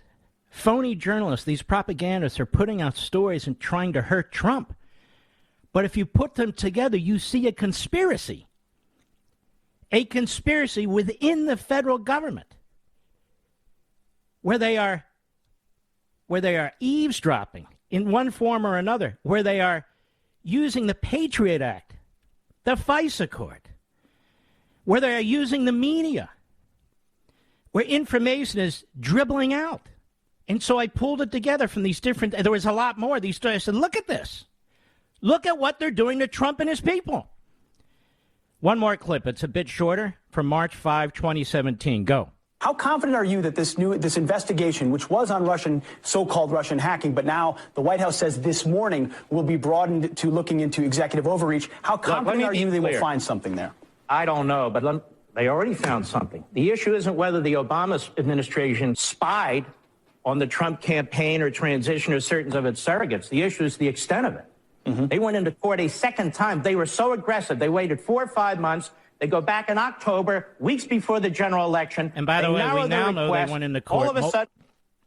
phony journalists, these propagandists are putting out stories and trying to hurt Trump. But if you put them together, you see a conspiracy. A conspiracy within the federal government where they are eavesdropping in one form or another, where they are using the Patriot Act, the FISA court, where they are using the media, where information is dribbling out. And so I pulled it together from these different, there was a lot more of these stories. I said, look at this. Look at what they're doing to Trump and his people. One more clip. It's a bit shorter, from March 5, 2017. Go. How confident are you that this investigation, which was on so-called Russian hacking, but now the White House says this morning will be broadened to looking into executive overreach, how confident are you they will find something there? I don't know, but they already found something. The issue isn't whether the Obama administration spied on the Trump campaign or transition or certain of its surrogates. The issue is the extent of it. Mm-hmm. They went into court a second time. They were so aggressive. They waited 4 or 5 months. They go back in October, weeks before the general election. And by the way, we now know they went into court. All of a sudden,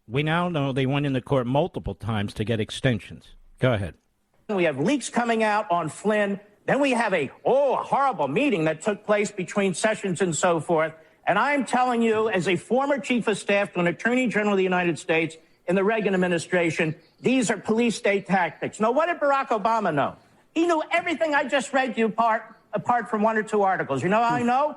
we now know they went into court multiple times to get extensions. Go ahead. We have leaks coming out on Flynn. Then we have a horrible meeting that took place between Sessions and so forth. And I'm telling you, as a former chief of staff to an attorney general of the United States in the Reagan administration, these are police state tactics. Now, what did Barack Obama know? He knew everything I just read you apart from 1 or 2 articles. You know how I know?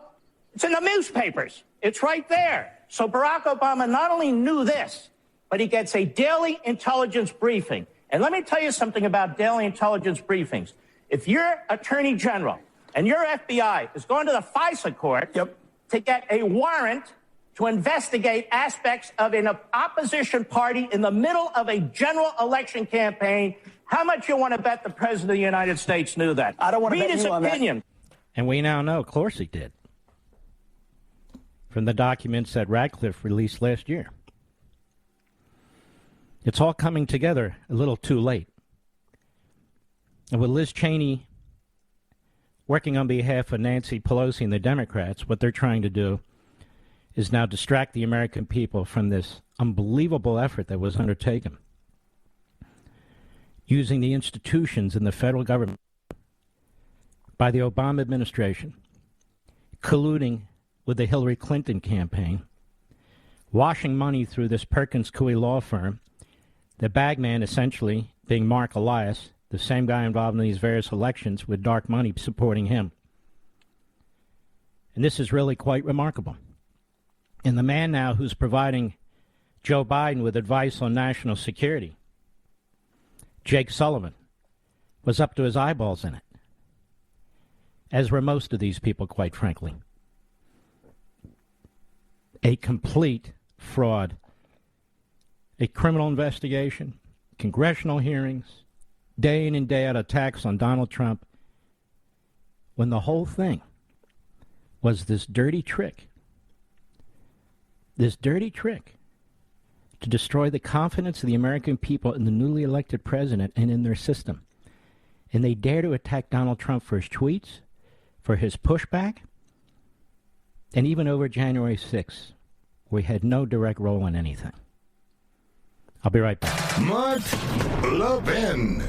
It's in the newspapers. It's right there. So Barack Obama not only knew this, but he gets a daily intelligence briefing. And let me tell you something about daily intelligence briefings. If your attorney general and your FBI is going to the FISA court to get a warrant to investigate aspects of an opposition party in the middle of a general election campaign, how much you want to bet the President of the United States knew that? I don't want to bet his you on opinion. That. And we now know, of course he did, from the documents that Radcliffe released last year. It's all coming together a little too late. And with Liz Cheney working on behalf of Nancy Pelosi and the Democrats, what they're trying to do is now distract the American people from this unbelievable effort that was undertaken, using the institutions in the federal government by the Obama administration, colluding with the Hillary Clinton campaign, washing money through this Perkins Coie law firm, the bagman essentially being Mark Elias, the same guy involved in these various elections with dark money supporting him. And this is really quite remarkable. And the man now who's providing Joe Biden with advice on national security, Jake Sullivan, was up to his eyeballs in it, as were most of these people, quite frankly. A complete fraud. A criminal investigation, congressional hearings, day in and day out attacks on Donald Trump, when the whole thing was this dirty trick to destroy the confidence of the American people in the newly elected president and in their system. And they dare to attack Donald Trump for his tweets, for his pushback, and even over January 6th, we had no direct role in anything. I'll be right back. Mark Levin.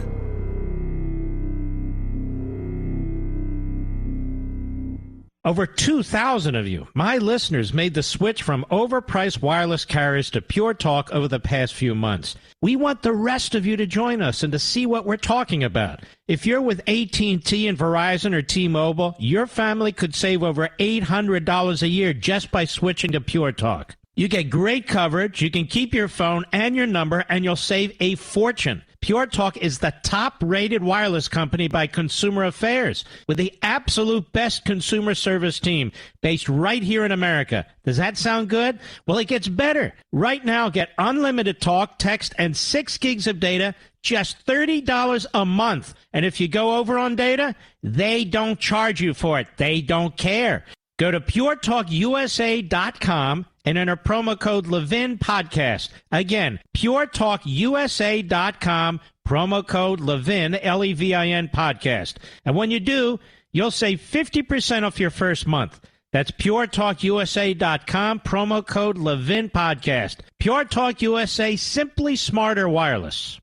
Over 2,000 of you, my listeners, made the switch from overpriced wireless carriers to Pure Talk over the past few months. We want the rest of you to join us and to see what we're talking about. If you're with AT&T and Verizon or T-Mobile, your family could save over $800 a year just by switching to Pure Talk. You get great coverage, you can keep your phone and your number, and you'll save a fortune. Pure Talk is the top-rated wireless company by Consumer Affairs with the absolute best consumer service team based right here in America. Does that sound good? Well, it gets better. Right now, get unlimited talk, text, and 6 gigs of data, just $30 a month. And if you go over on data, they don't charge you for it. They don't care. Go to puretalkusa.com and enter promo code ləʻvɪn podcast. Again, puretalkusa.com, promo code ləʻvɪn, L-E-V-I-N podcast. And when you do, you'll save 50% off your first month. That's puretalkusa.com, promo code ləʻvɪn podcast. Pure Talk USA, simply smarter wireless.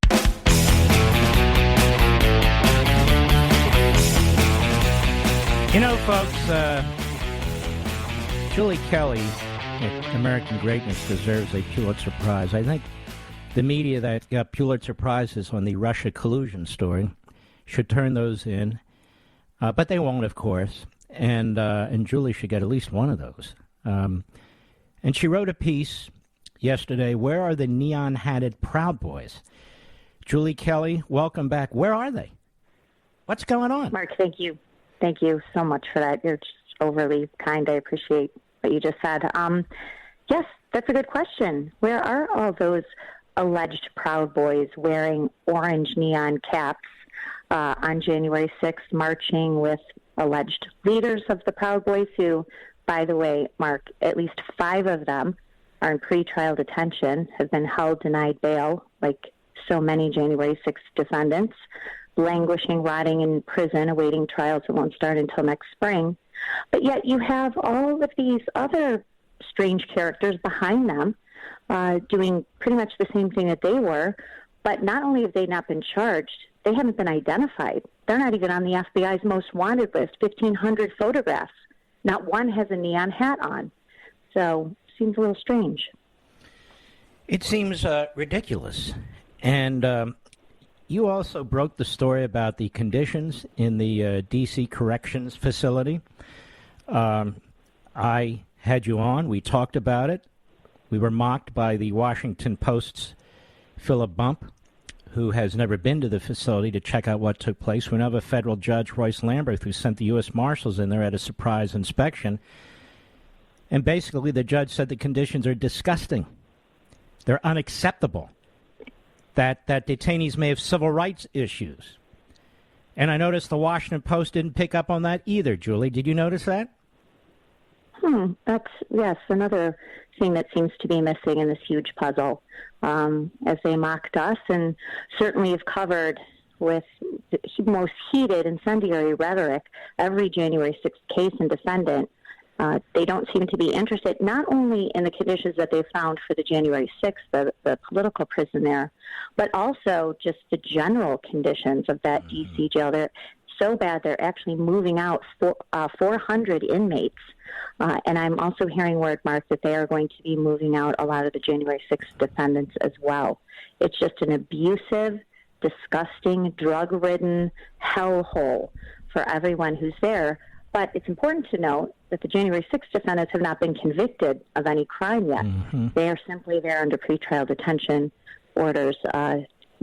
You know, folks, Julie Kelly, American Greatness, deserves a Pulitzer Prize. I think the media that got Pulitzer Prizes on the Russia collusion story should turn those in, but they won't, of course. And Julie should get at least one of those. And she wrote a piece yesterday, "Where are the neon-hatted Proud Boys?" Julie Kelly, welcome back. Where are they? What's going on? Mark, thank you. Thank you so much for that. You're just overly kind. I appreciate what you just said. Yes, that's a good question. Where are all those alleged Proud Boys wearing orange neon caps on January 6th, marching with alleged leaders of the Proud Boys who, by the way, Mark, at least 5 of them are in pretrial detention, have been held denied bail, like so many January 6th defendants, languishing, rotting in prison, awaiting trials that won't start until next spring. But yet you have all of these other strange characters behind them doing pretty much the same thing that they were, but not only have they not been charged, they haven't been identified. They're not even on the FBI's most wanted list, 1,500 photographs. Not one has a neon hat on. So it seems a little strange. It seems ridiculous. And you also broke the story about the conditions in the D.C. Corrections Facility. I had you on. We talked about it. We were mocked by the Washington Post's Philip Bump, who has never been to the facility to check out what took place. We now have a federal judge, Royce Lamberth, who sent the U.S. Marshals in there at a surprise inspection. And basically the judge said the conditions are disgusting. They're unacceptable. That detainees may have civil rights issues. And I noticed the Washington Post didn't pick up on that either, Julie. Did you notice that? That's, yes, another thing that seems to be missing in this huge puzzle. As they mocked us and certainly have covered with the most heated incendiary rhetoric every January 6th case and defendant, they don't seem to be interested not only in the conditions that they found for the January 6th, the political prison there, but also just the general conditions of that D.C. jail. They're so bad they're actually moving out 400 inmates. And I'm also hearing word, Mark, that they are going to be moving out a lot of the January 6th defendants as well. It's just an abusive, disgusting, drug-ridden hellhole for everyone who's there. But it's important to note that the January 6th defendants have not been convicted of any crime yet. They are simply there under pretrial detention orders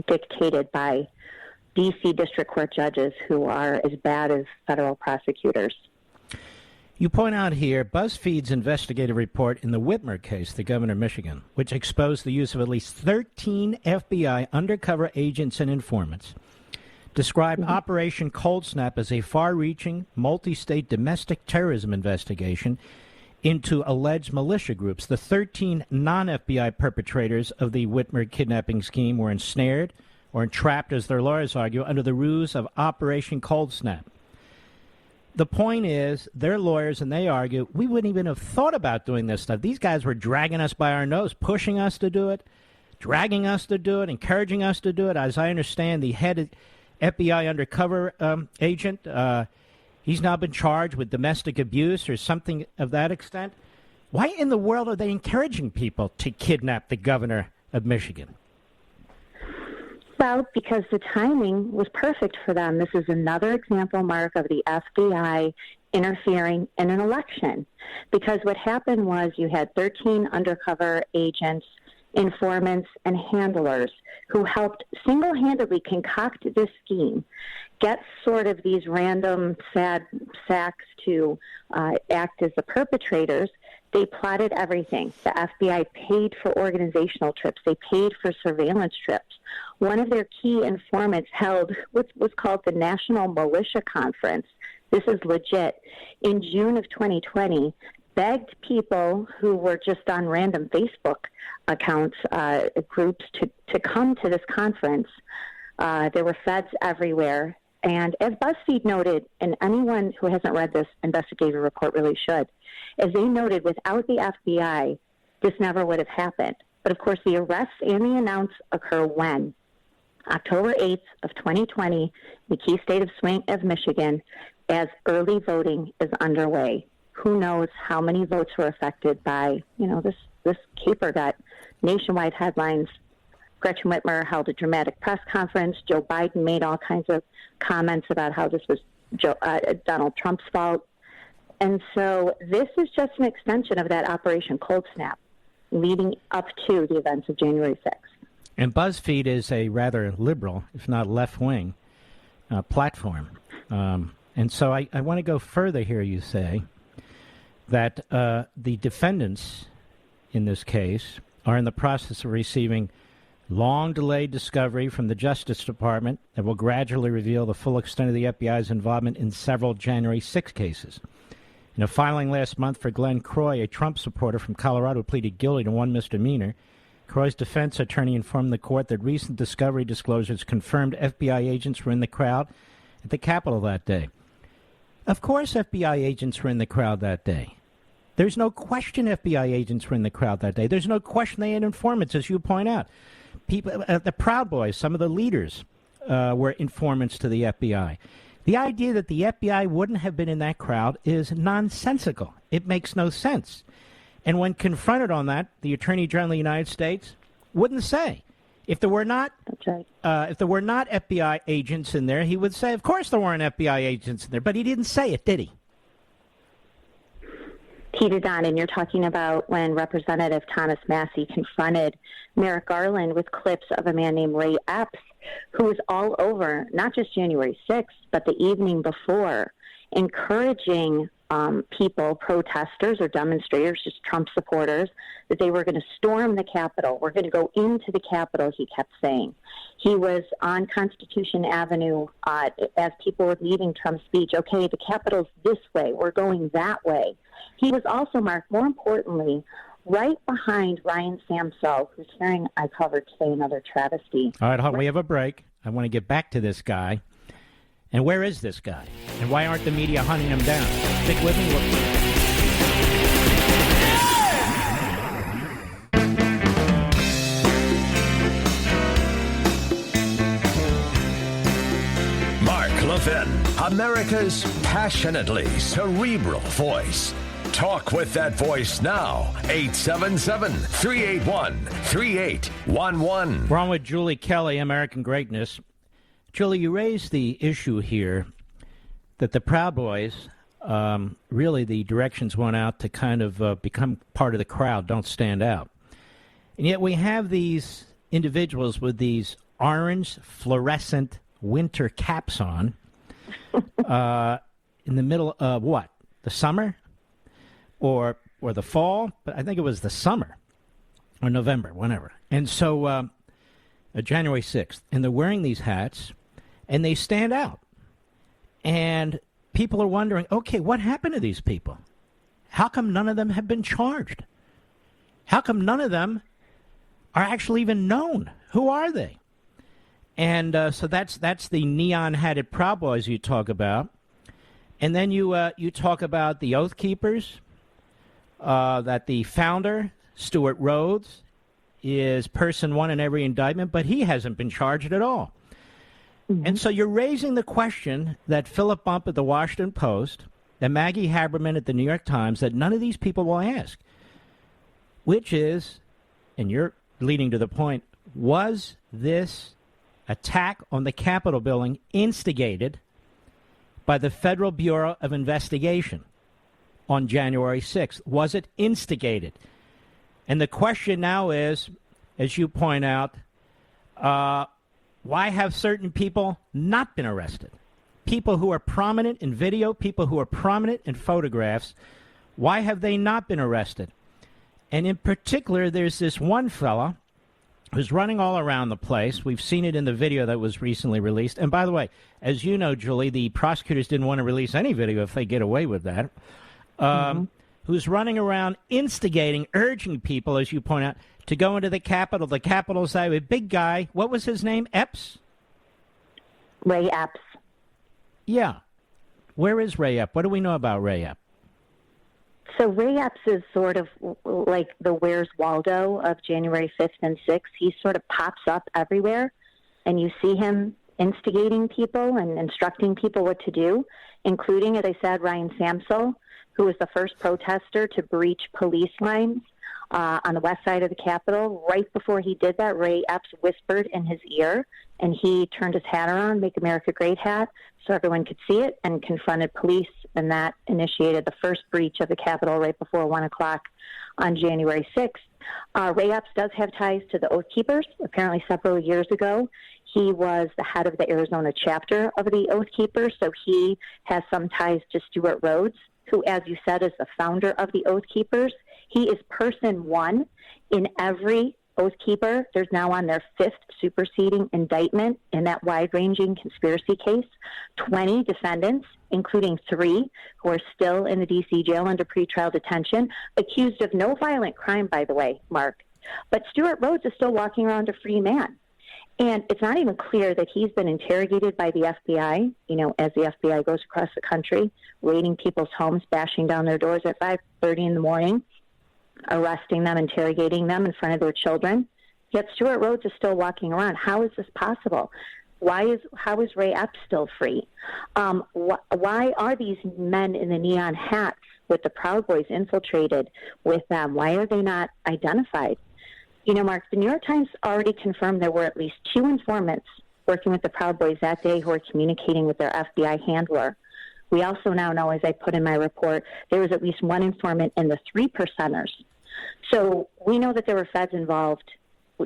dictated by D.C. District Court judges who are as bad as federal prosecutors. You point out here BuzzFeed's investigative report in the Whitmer case, the governor of Michigan, which exposed the use of at least 13 FBI undercover agents and informants, described Operation Cold Snap as a far-reaching, multi-state domestic terrorism investigation into alleged militia groups. The 13 non-FBI perpetrators of the Whitmer kidnapping scheme were ensnared or entrapped, as their lawyers argue, under the ruse of Operation Cold Snap. The point is, their lawyers, and they argue, we wouldn't even have thought about doing this stuff. These guys were dragging us by our nose, pushing us to do it, dragging us to do it, encouraging us to do it. As I understand, the head FBI undercover agent, he's now been charged with domestic abuse or something of that extent. Why in the world are they encouraging people to kidnap the governor of Michigan? Well, because the timing was perfect for them. This is another example, Mark, of the FBI interfering in an election. Because what happened was you had 13 undercover agents informants, and handlers who helped single-handedly concoct this scheme, get sort of these random sad sacks to act as the perpetrators. They plotted everything. The FBI paid for organizational trips. They paid for surveillance trips. One of their key informants held what was called the National Militia Conference. This is legit. In June of 2020, begged people who were just on random Facebook accounts, groups, to come to this conference. There were feds everywhere. And as BuzzFeed noted, and anyone who hasn't read this investigative report really should, as they noted, without the FBI, this never would have happened. But of course, the arrests and the announce occur when? October 8th of 2020, the key state of Michigan, as early voting is underway. Who knows how many votes were affected by, this caper got nationwide headlines. Gretchen Whitmer held a dramatic press conference. Joe Biden made all kinds of comments about how this was Donald Trump's fault. And so this is just an extension of that Operation Cold Snap leading up to the events of January 6th. And BuzzFeed is a rather liberal, if not left-wing, platform. And so I want to go further here, you say, that the defendants in this case are in the process of receiving long-delayed discovery from the Justice Department that will gradually reveal the full extent of the FBI's involvement in several January 6 cases. In a filing last month for Glenn Croy, a Trump supporter from Colorado, pleaded guilty to one misdemeanor. Croy's defense attorney informed the court that recent discovery disclosures confirmed FBI agents were in the crowd at the Capitol that day. Of course FBI agents were in the crowd that day. There's no question FBI agents were in the crowd that day. There's no question they had informants, as you point out. People, the Proud Boys, some of the leaders were informants to the FBI. The idea that the FBI wouldn't have been in that crowd is nonsensical. It makes no sense. And when confronted on that, the Attorney General of the United States wouldn't say. If there were not, if there were not FBI agents in there, he would say, of course there weren't FBI agents in there. But he didn't say it, did he? He did not, and you're talking about when Representative Thomas Massie confronted Merrick Garland with clips of a man named Ray Epps, who was all over, not just January 6th, but the evening before, encouraging people, protesters or demonstrators, just Trump supporters, that they were going to storm the Capitol. We're going to go into the Capitol, he kept saying. He was on Constitution Avenue as people were leaving Trump's speech. Okay, the Capitol's this way. We're going that way. He was also, Mark, more importantly, right behind Ryan Samsel, whose hearing I covered today, another travesty. All right, we have a break. I want to get back to this guy. And where is this guy? And why aren't the media hunting him down? Stick with me. Mark Levin, America's passionately cerebral voice. Talk with that voice now. 877-381-3811. We're on with Julie Kelly, American Greatness. Julie, you raised the issue here that the Proud Boys, really the directions went out to kind of become part of the crowd, don't stand out. And yet we have these individuals with these orange fluorescent winter caps on in the middle of what? The summer? Or the fall? But I think it was the summer or November, whenever. And so January 6th. And they're wearing these hats. And they stand out. And people are wondering, okay, what happened to these people? How come none of them have been charged? How come none of them are actually even known? Who are they? And so that's the neon-hatted Proud Boys you talk about. And then you talk about the Oath Keepers, that the founder, Stuart Rhodes, is person one in every indictment, but he hasn't been charged at all. Mm-hmm. And so you're raising the question that Philip Bump at the Washington Post, that Maggie Haberman at the New York Times, that none of these people will ask, which is, and you're leading to the point, was this attack on the Capitol building instigated by the Federal Bureau of Investigation on January 6th? Was it instigated? And the question now is, as you point out, why have certain people not been arrested? People who are prominent in video, people who are prominent in photographs, why have they not been arrested? And in particular, there's this one fella who's running all around the place. We've seen it in the video that was recently released. And by the way, as you know, Julie, the prosecutors didn't want to release any video if they get away with that. Who's running around instigating, urging people, as you point out, to go into the Capitol. The Capitol's a big guy. What was his name? Epps? Ray Epps. Yeah. Where is Ray Epps? What do we know about Ray Epps? So Ray Epps is sort of like the Where's Waldo of January 5th and 6th. He sort of pops up everywhere, and you see him instigating people and instructing people what to do, including, as I said, Ryan Samsel, who was the first protester to breach police lines on the west side of the Capitol. Right before he did that, Ray Epps whispered in his ear, and he turned his hat around, Make America Great hat, so everyone could see it, and confronted police, and that initiated the first breach of the Capitol right before 1 o'clock on January 6th. Ray Epps does have ties to the Oath Keepers. Apparently several years ago, he was the head of the Arizona chapter of the Oath Keepers, so he has some ties to Stuart Rhodes, who, as you said, is the founder of the Oath Keepers. He is person one in every Oath Keeper. There's now on their 5th superseding indictment in that wide-ranging conspiracy case. 20 defendants, including 3 who are still in the D.C. jail under pretrial detention, accused of no violent crime, by the way, Mark. But Stuart Rhodes is still walking around a free man. And it's not even clear that he's been interrogated by the FBI, as the FBI goes across the country, raiding people's homes, bashing down their doors at 5:30 in the morning, arresting them, interrogating them in front of their children. Yet Stuart Rhodes is still walking around. How is this possible? How is Ray Epps still free? Why are these men in the neon hats with the Proud Boys infiltrated with them? Why are they not identified? Mark, the New York Times already confirmed there were at least 2 informants working with the Proud Boys that day who were communicating with their FBI handler. We also now know, as I put in my report, there was at least 1 informant in the 3 percenters. So we know that there were feds involved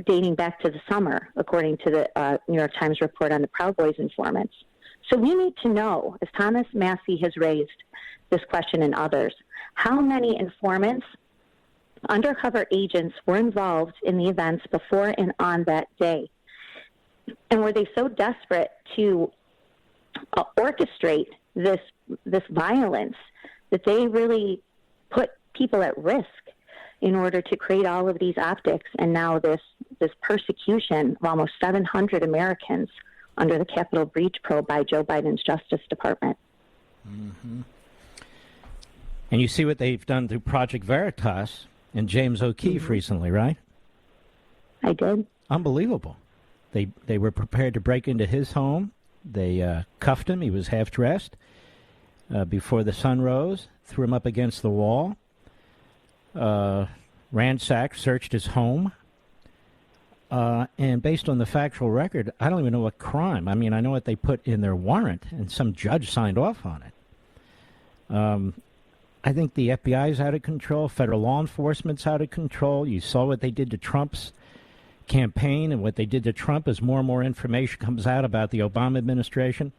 dating back to the summer, according to the New York Times report on the Proud Boys informants. So we need to know, as Thomas Massey has raised this question and others, how many informants, undercover agents, were involved in the events before and on that day? And were they so desperate to orchestrate this violence that they really put people at risk in order to create all of these optics and now this persecution of almost 700 Americans under the Capitol breach probe by Joe Biden's Justice Department? Mm-hmm. And you see what they've done through Project Veritas and James O'Keefe recently, right? I did. Unbelievable. They were prepared to break into his home. They cuffed him. He was half dressed before the sun rose, threw him up against the wall, ransacked, searched his home. And based on the factual record, I don't even know what crime. I mean, I know what they put in their warrant, and some judge signed off on it. I think the FBI is out of control. Federal law enforcement's out of control. You saw what they did to Trump's campaign, and what they did to Trump as more and more information comes out about the Obama administration.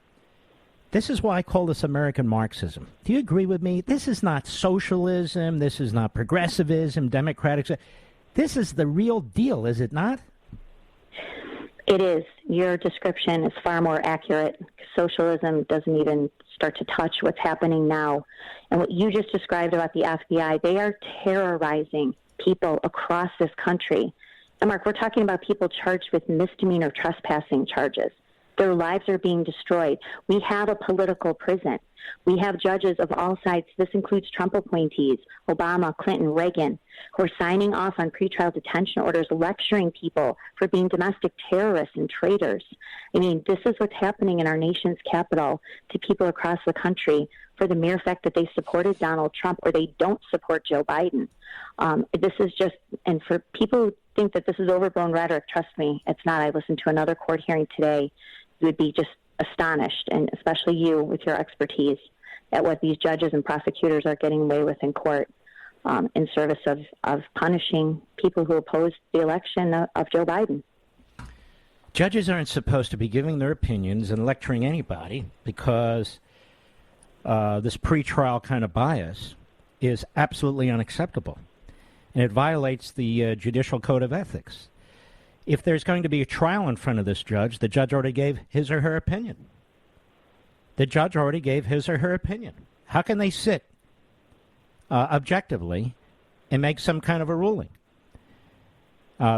This is why I call this American Marxism. Do you agree with me? This is not socialism. This is not progressivism, democratic. This is the real deal, is it not? It is. Your description is far more accurate. Socialism doesn't even start to touch what's happening now. And what you just described about the FBI, they are terrorizing people across this country. And Mark, we're talking about people charged with misdemeanor trespassing charges. Their lives are being destroyed. We have a political prison. We have judges of all sides. This includes Trump appointees, Obama, Clinton, Reagan, who are signing off on pretrial detention orders, lecturing people for being domestic terrorists and traitors. I mean, this is what's happening in our nation's capital to people across the country for the mere fact that they supported Donald Trump or they don't support Joe Biden. This is just, and for people who think that this is overblown rhetoric, trust me, it's not. I listened to another court hearing today. You would be just astonished, and especially you with your expertise, at what these judges and prosecutors are getting away with in court. in service of punishing people who opposed the election of Joe Biden. Judges aren't supposed to be giving their opinions and lecturing anybody because this pretrial kind of bias is absolutely unacceptable. And it violates the Judicial Code of Ethics. If there's going to be a trial in front of this judge, the judge already gave his or her opinion. The judge already gave his or her opinion. How can they sit objectively and make some kind of a ruling?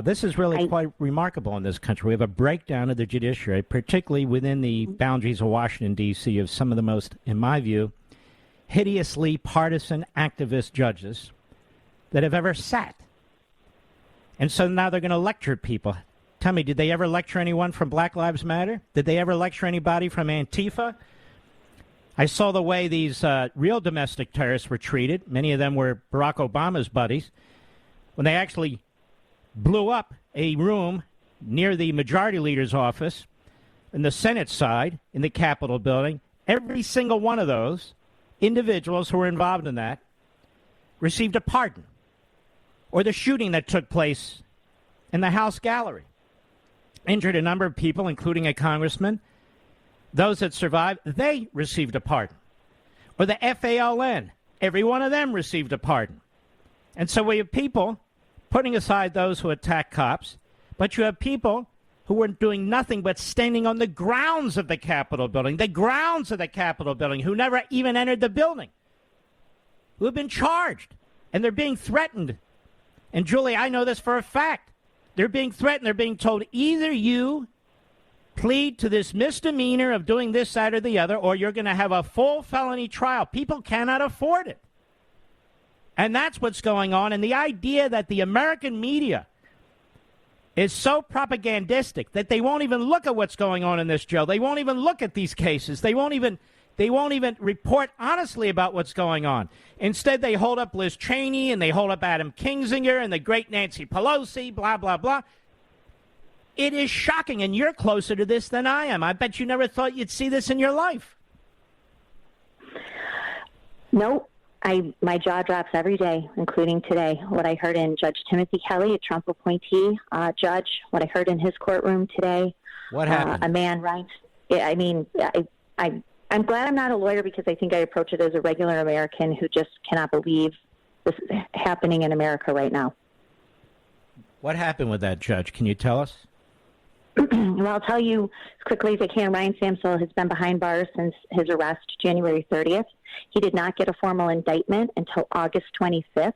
This is really quite remarkable in this country. We have a breakdown of the judiciary, particularly within the boundaries of Washington, D.C., of some of the most, in my view, hideously partisan activist judges that have ever sat. And so now they're going to lecture people. Tell me, did they ever lecture anyone from Black Lives Matter? Did they ever lecture anybody from Antifa? I saw the way these real domestic terrorists were treated. Many of them were Barack Obama's buddies. When they actually blew up a room near the majority leader's office in the Senate side in the Capitol building, every single one of those individuals who were involved in that received a pardon. Or the shooting that took place in the House gallery injured a number of people, including a congressman. Those that survived, they received a pardon. Or the FALN, every one of them received a pardon. And so we have people, putting aside those who attack cops, but you have people who were doing nothing but standing on the grounds of the Capitol building, who never even entered the building, who have been charged, and they're being threatened. And, Julie, I know this for a fact. They're being threatened. They're being told either you plead to this misdemeanor of doing this, that, or the other, or you're going to have a full felony trial. People cannot afford it. And that's what's going on. And the idea that the American media is so propagandistic that they won't even look at what's going on in this jail. They won't even look at these cases. They won't even report honestly about what's going on. Instead, they hold up Liz Cheney and they hold up Adam Kinzinger and the great Nancy Pelosi, blah, blah, blah. It is shocking, and you're closer to this than I am. I bet you never thought you'd see this in your life. No, my jaw drops every day, including today. What I heard in Judge Timothy Kelly, a Trump appointee judge, what I heard in his courtroom today. What happened? A man writes, I'm glad I'm not a lawyer because I think I approach it as a regular American who just cannot believe this is happening in America right now. What happened with that judge? Can you tell us? Well, I'll tell you as quickly as I can. Ryan Samsel has been behind bars since his arrest January 30th. He did not get a formal indictment until August 25th.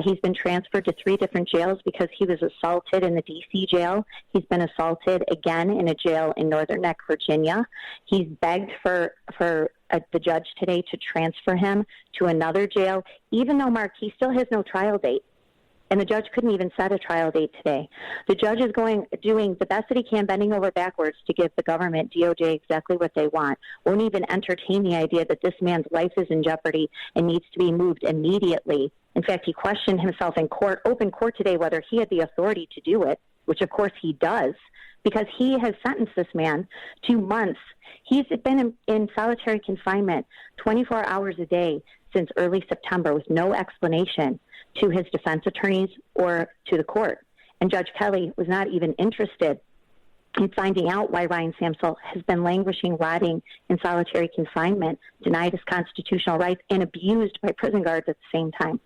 He's been transferred to 3 different jails because he was assaulted in the D.C. jail. He's been assaulted again in a jail in Northern Neck, Virginia. He's begged for the judge today to transfer him to another jail, even though, Mark, he still has no trial date. And the judge couldn't even set a trial date today. The judge is doing the best that he can, bending over backwards to give the government, DOJ, exactly what they want. Won't even entertain the idea that this man's life is in jeopardy and needs to be moved immediately. In fact, he questioned himself in court, open court today, whether he had the authority to do it, which of course he does, because he has sentenced this man to months. He's been in solitary confinement 24 hours a day since early September with no explanation to his defense attorneys or to the court. And Judge Kelly was not even interested in finding out why Ryan Samsel has been languishing, rotting in solitary confinement, denied his constitutional rights, and abused by prison guards at the same time.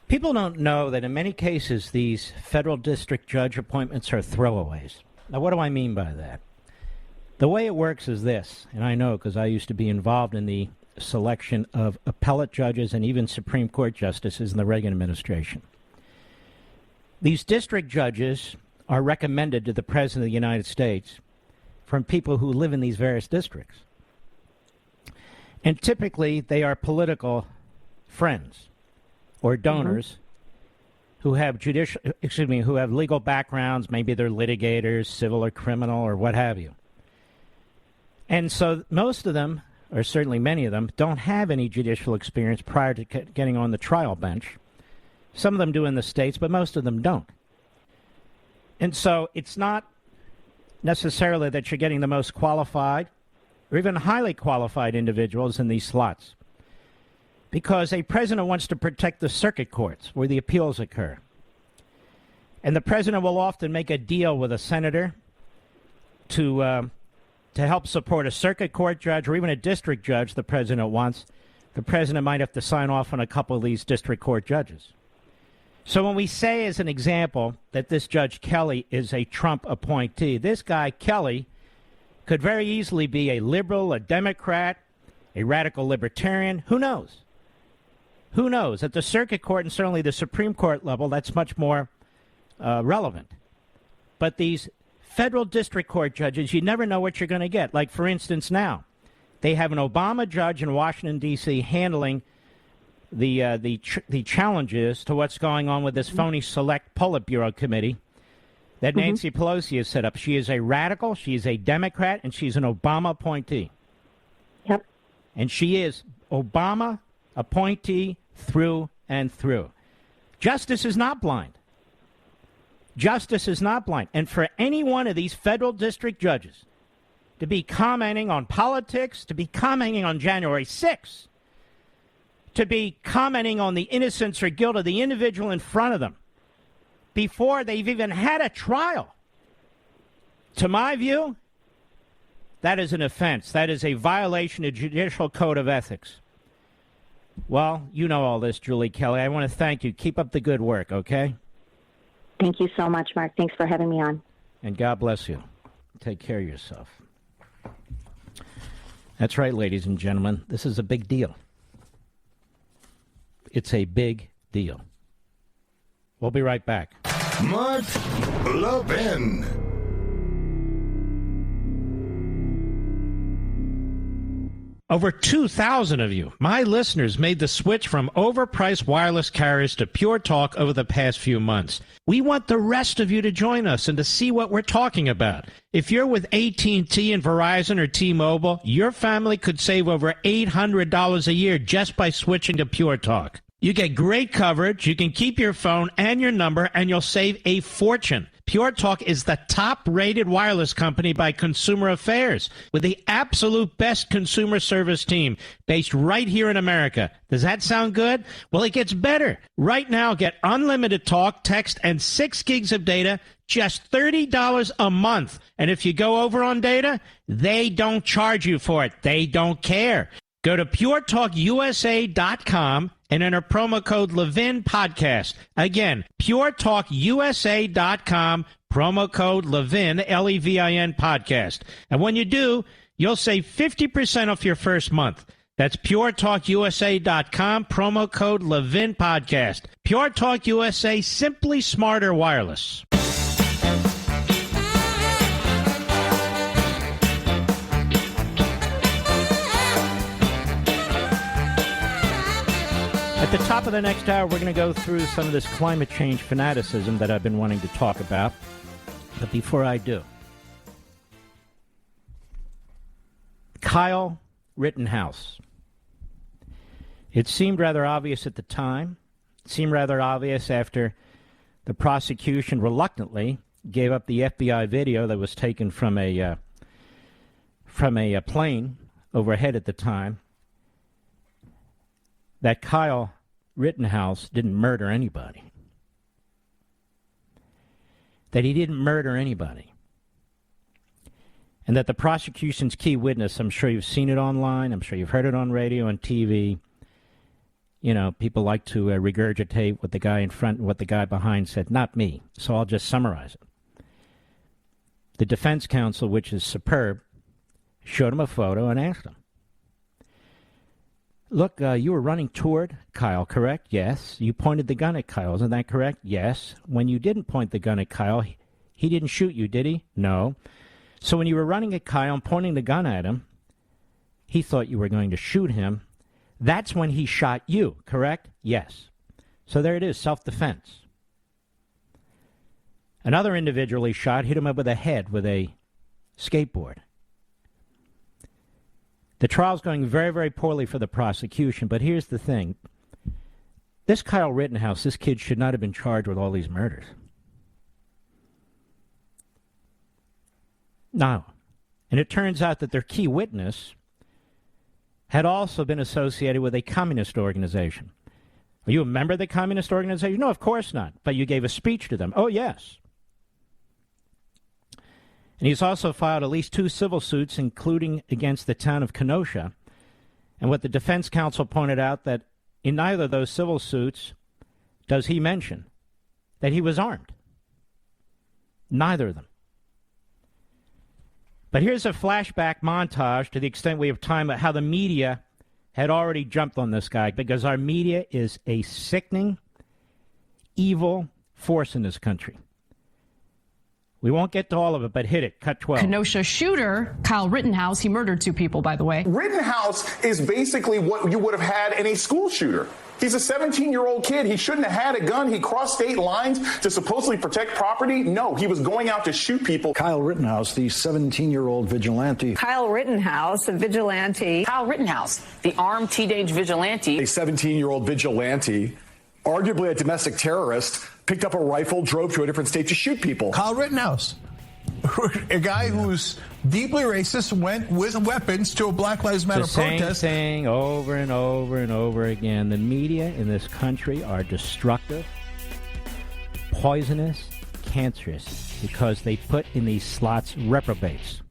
People don't know that in many cases these federal district judge appointments are throwaways. Now, what do I mean by that? The way it works is this, and I know because I used to be involved in the selection of appellate judges and even Supreme Court justices in the Reagan administration. These district judges are recommended to the President of the United States from people who live in these various districts. And typically they are political friends or donors who have who have legal backgrounds. Maybe they're litigators, civil or criminal or what have you. And so most of them, or certainly many of them, don't have any judicial experience prior to getting on the trial bench. Some of them do in the states, but most of them don't. And so it's not necessarily that you're getting the most qualified or even highly qualified individuals in these slots. because a president wants to protect the circuit courts where the appeals occur. And the president will often make a deal with a senator to help support a circuit court judge or even a district judge the president wants. The president might have to sign off on a couple of these district court judges. So when we say, as an example, that this Judge Kelly is a Trump appointee, this guy, Kelly, could very easily be a liberal, a Democrat, a radical libertarian. Who knows? Who knows? At the circuit court and certainly the Supreme Court level, that's much more relevant. But these federal district court judges, you never know what you're going to get. Like, for instance, now, they have an Obama judge in Washington, D.C. handling the challenges to what's going on with this phony select Politburo committee that Nancy Pelosi has set up. She is a radical, she is a Democrat, and she's an Obama appointee. Yep. And she is Obama appointee through and through. Justice is not blind. Justice is not blind. And for any one of these federal district judges to be commenting on politics, to be commenting on January 6th, to be commenting on the innocence or guilt of the individual in front of them before they've even had a trial, to my view, that is an offense. That is a violation of judicial code of ethics. Well, you know all this, Julie Kelly. I want to thank you. Keep up the good work, okay? Thank you so much, Mark. Thanks for having me on. And God bless you. Take care of yourself. That's right, ladies and gentlemen. This is a big deal. It's a big deal. We'll be right back. Mark Levin. Over 2,000 of you, my listeners, made the switch from overpriced wireless carriers to Pure Talk over the past few months. We want the rest of you to join us and to see what we're talking about. If you're with AT&T and Verizon or T-Mobile, your family could save over $800 a year just by switching to Pure Talk. You get great coverage, you can keep your phone and your number, and you'll save a fortune. Pure Talk is the top-rated wireless company by Consumer Affairs with the absolute best consumer service team based right here in America. Does that sound good? Well, it gets better. Right now, get unlimited talk, text, and 6 gigs of data, just $30 a month. And if you go over on data, they don't charge you for it. They don't care. Go to puretalkusa.com and enter promo code Levin Podcast. Again, puretalkusa.com, promo code Levin, Levin Podcast. And when you do, you'll save 50% off your first month. That's puretalkusa.com, promo code Levin Podcast. Pure Talk USA, simply smarter wireless. At the top of the next hour, we're going to go through some of this climate change fanaticism that I've been wanting to talk about. But before I do, Kyle Rittenhouse. It seemed rather obvious at the time. It seemed rather obvious after the prosecution reluctantly gave up the FBI video that was taken from a plane overhead at the time, that Kyle Rittenhouse didn't murder anybody. That he didn't murder anybody. And that the prosecution's key witness, I'm sure you've seen it online, I'm sure you've heard it on radio and TV. You know, people like to regurgitate what the guy in front and what the guy behind said. Not me, so I'll just summarize it. The defense counsel, which is superb, showed him a photo and asked him, look, you were running toward Kyle, correct? Yes. You pointed the gun at Kyle, isn't that correct? Yes. When you didn't point the gun at Kyle, he didn't shoot you, did he? No. So when you were running at Kyle and pointing the gun at him, he thought you were going to shoot him. That's when he shot you, correct? Yes. So there it is, self-defense. Another individual he shot hit him over the head with a skateboard. The trial's going very, very poorly for the prosecution, but here's the thing. This Kyle Rittenhouse, this kid should not have been charged with all these murders. No. And it turns out that their key witness had also been associated with a communist organization. Are you a member of the communist organization? No, of course not. But you gave a speech to them. Oh, yes. And he's also filed at least 2 civil suits, including against the town of Kenosha. And what the defense counsel pointed out, that in neither of those civil suits does he mention that he was armed. Neither of them. But here's a flashback montage, to the extent we have time, of how the media had already jumped on this guy, because our media is a sickening, evil force in this country. We won't get to all of it, but hit it. Cut 12. Kenosha shooter, Kyle Rittenhouse, he murdered 2 people, by the way. Rittenhouse is basically what you would have had in a school shooter. He's a 17-year-old kid. He shouldn't have had a gun. He crossed state lines to supposedly protect property. No, he was going out to shoot people. Kyle Rittenhouse, the 17-year-old vigilante. Kyle Rittenhouse, a vigilante. Kyle Rittenhouse, the armed teenage vigilante. A 17-year-old vigilante, arguably a domestic terrorist, picked up a rifle, drove to a different state to shoot people. Kyle Rittenhouse, a guy who's deeply racist, went with weapons to a Black Lives Matter protest. The same thing over and over and over again. The media in this country are destructive, poisonous, cancerous, because they put in these slots reprobates.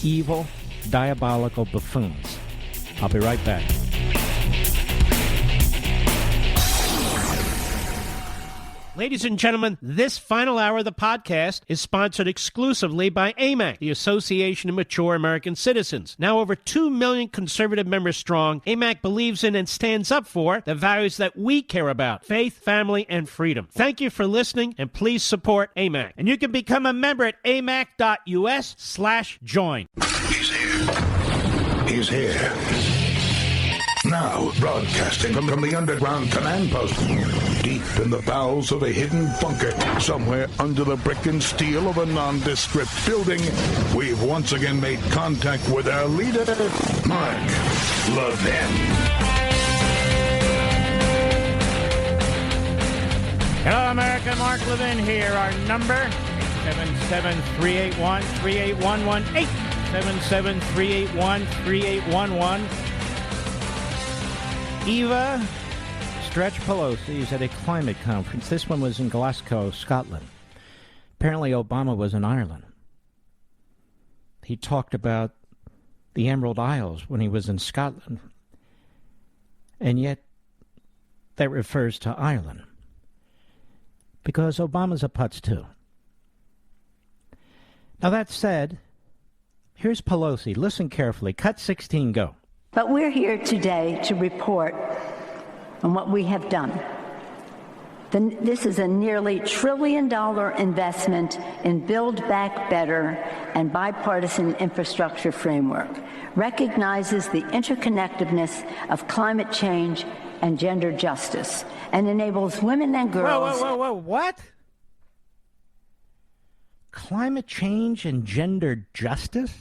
Evil, diabolical buffoons. I'll be right back. Ladies and gentlemen, this final hour of the podcast is sponsored exclusively by AMAC, the Association of Mature American Citizens. Now over 2 million conservative members strong, AMAC believes in and stands up for the values that we care about: faith, family, and freedom. Thank you for listening, and please support AMAC. And you can become a member at amac.us/join. He's here. He's here. Now, broadcasting from the underground command post, deep in the bowels of a hidden bunker, somewhere under the brick and steel of a nondescript building, we've once again made contact with our leader, Mark Levin. Hello, America. Mark Levin here. Our number, 877-381-3811. 877-381-3811. Eva Stretch Pelosi is at a climate conference. This one was in Glasgow, Scotland. Apparently Obama was in Ireland. He talked about the Emerald Isles when he was in Scotland. And yet that refers to Ireland. Because Obama's a putz too. Now that said, here's Pelosi. Listen carefully. Cut 16, go. But we're here today to report on what we have done. This is a nearly $1 trillion investment in Build Back Better and bipartisan infrastructure framework, recognizes the interconnectedness of climate change and gender justice, and enables women and girls... Whoa, what? Climate change and gender justice?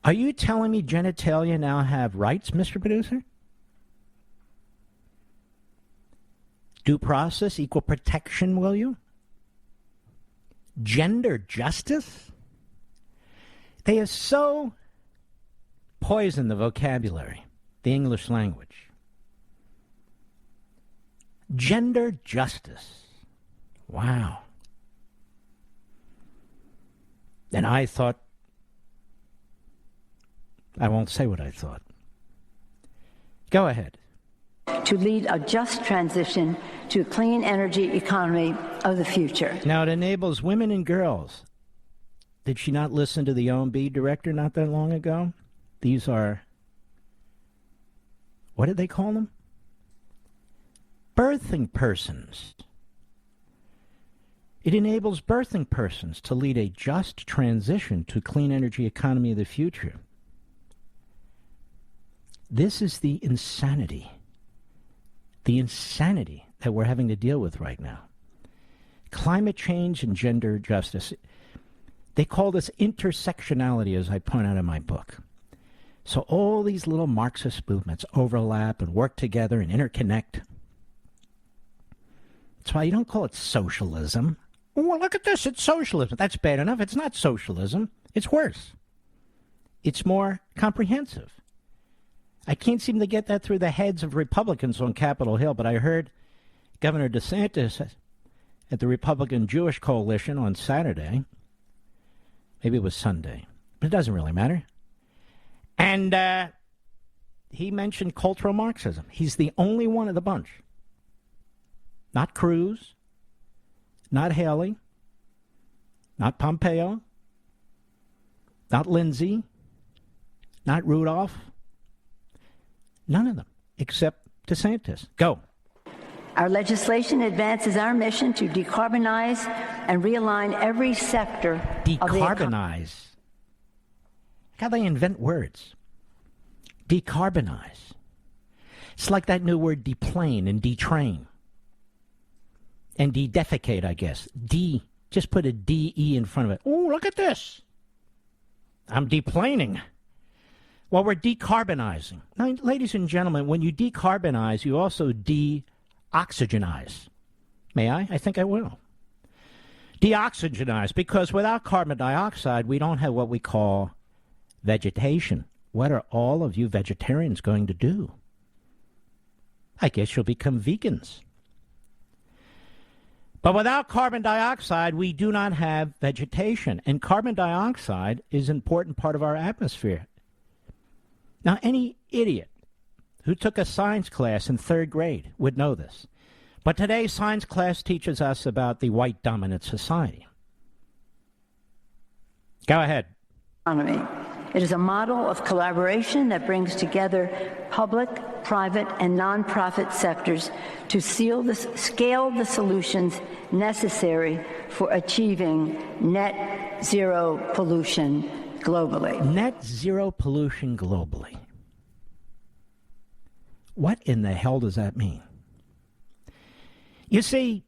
Are you telling me genitalia now have rights, Mr. Producer? Due process, equal protection, will you? Gender justice? They have so poisoned the vocabulary, the English language. Gender justice. Wow. And I thought, I won't say what I thought. Go ahead. To lead a just transition to a clean energy economy of the future. Now, it enables women and girls. Did she not listen to the OMB director not that long ago? These are, what did they call them? Birthing persons. It enables birthing persons to lead a just transition to a clean energy economy of the future. This is the insanity that we're having to deal with right now. Climate change and gender justice. They call this intersectionality, as I point out in my book. So all these little Marxist movements overlap and work together and interconnect. That's why you don't call it socialism. Well, look at this. It's socialism. That's bad enough. It's not socialism. It's worse. It's more comprehensive. I can't seem to get that through the heads of Republicans on Capitol Hill, but I heard Governor DeSantis at the Republican Jewish Coalition on Saturday. Maybe it was Sunday, but it doesn't really matter. And he mentioned cultural Marxism. He's the only one of the bunch. Not Cruz, not Haley, not Pompeo, not Lindsay, not Rudolph. None of them, except DeSantis. Go. Our legislation advances our mission to decarbonize and realign every sector of the economy. Decarbonize. How they invent words. Decarbonize. It's like that new word deplane and detrain. And de-defecate, I guess. Just put a D-E in front of it. Oh, look at this. I'm deplaning. Well, we're decarbonizing. Now, ladies and gentlemen, when you decarbonize, you also de-oxygenize. May I? I think I will. De-oxygenize, because without carbon dioxide, we don't have what we call vegetation. What are all of you vegetarians going to do? I guess you'll become vegans. But without carbon dioxide, we do not have vegetation. And carbon dioxide is an important part of our atmosphere. Now, any idiot who took a science class in third grade would know this. But today's science class teaches us about the white dominant society. Go ahead. It is a model of collaboration that brings together public, private, and nonprofit sectors to scale the solutions necessary for achieving net zero pollution globally. Net zero pollution globally. What in the hell does that mean? You see,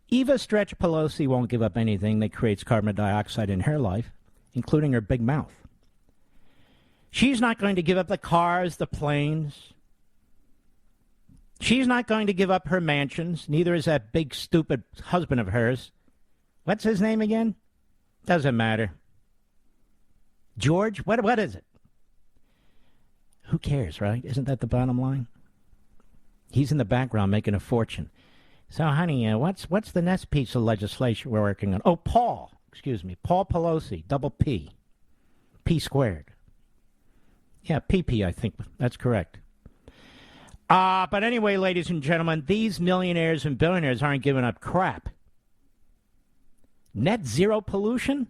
Eva Stretch Pelosi won't give up anything that creates carbon dioxide in her life, including her big mouth. She's not going to give up the cars, the planes. She's not going to give up her mansions. Neither is that big, stupid husband of hers. What's his name again? Doesn't matter. George? What is it? Who cares, right? Isn't that the bottom line? He's in the background making a fortune. So, honey, what's the next piece of legislation we're working on? Oh, Paul Pelosi, double P. P squared. Yeah, PP, I think. That's correct. But anyway, ladies and gentlemen, these millionaires and billionaires aren't giving up crap. Net zero pollution?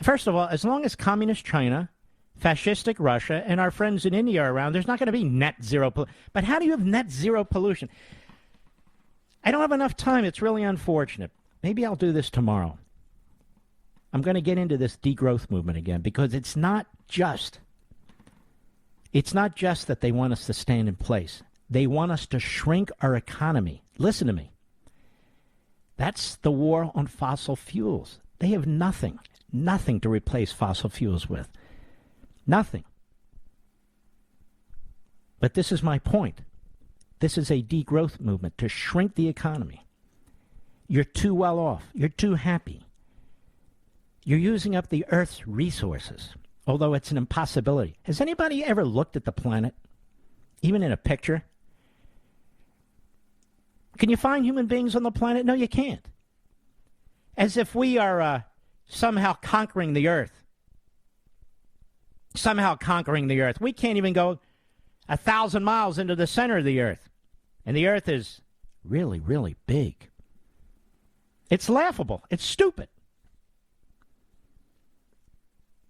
First of all, as long as communist China, fascistic Russia, and our friends in India are around, there's not going to be net zero pollution. But how do you have net zero pollution? I don't have enough time. It's really unfortunate. Maybe I'll do this tomorrow. I'm going to get into this degrowth movement again, because it's not just that they want us to stand in place. They want us to shrink our economy. Listen to me. That's the war on fossil fuels. They have nothing to replace fossil fuels with. Nothing. But this is my point. This is a degrowth movement to shrink the economy. You're too well off. You're too happy. You're using up the Earth's resources, although it's an impossibility. Has anybody ever looked at the planet, even in a picture? Can you find human beings on the planet? No, you can't. As if we are somehow conquering the Earth. Somehow conquering the Earth. We can't even go 1,000 miles into the center of the Earth. And the Earth is really, really big. It's laughable. It's stupid.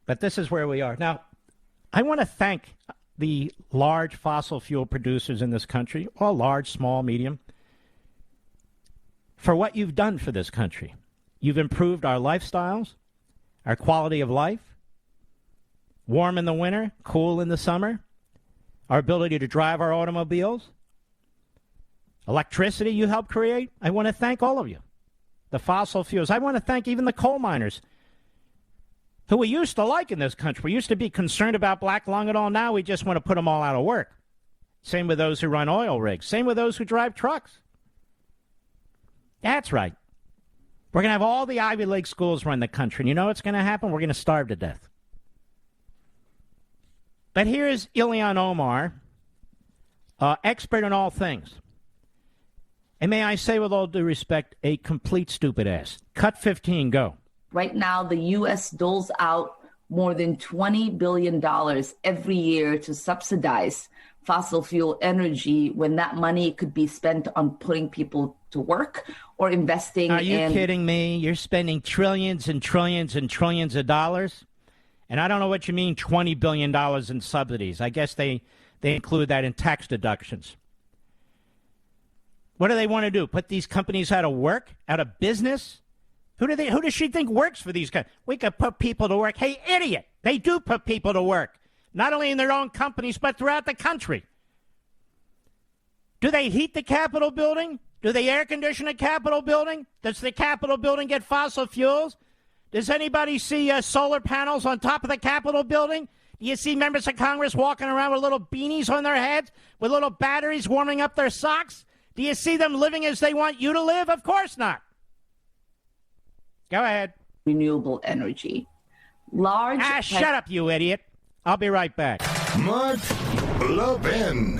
But this is where we are. Now, I want to thank the large fossil fuel producers in this country, all large, small, medium, for what you've done for this country. You've improved our lifestyles, our quality of life, warm in the winter, cool in the summer, our ability to drive our automobiles, electricity you helped create. I want to thank all of you. The fossil fuels. I want to thank even the coal miners, who we used to like in this country. We used to be concerned about black lung and all. Now we just want to put them all out of work. Same with those who run oil rigs. Same with those who drive trucks. That's right. We're going to have all the Ivy League schools run the country. And you know what's going to happen? We're going to starve to death. But here's Ilhan Omar, expert in all things. And may I say with all due respect, a complete stupid ass. Cut 15, go. Right now, the U.S. doles out more than $20 billion every year to subsidize fossil fuel energy when that money could be spent on putting people to work or investing in... Are you kidding me? You're spending trillions and trillions and trillions of dollars? And I don't know what you mean $20 billion in subsidies. I guess they include that in tax deductions. What do they want to do? Put these companies out of work? Out of business? Who does she think works for these guys? We could put people to work. Hey, idiot! They do put people to work. Not only in their own companies, but throughout the country. Do they heat the Capitol building? Do they air condition the Capitol building? Does the Capitol building get fossil fuels? Does anybody see solar panels on top of the Capitol building? Do you see members of Congress walking around with little beanies on their heads, with little batteries warming up their socks? Do you see them living as they want you to live? Of course not. Go ahead. Renewable energy. Shut up, you idiot. I'll be right back. Mark Levin.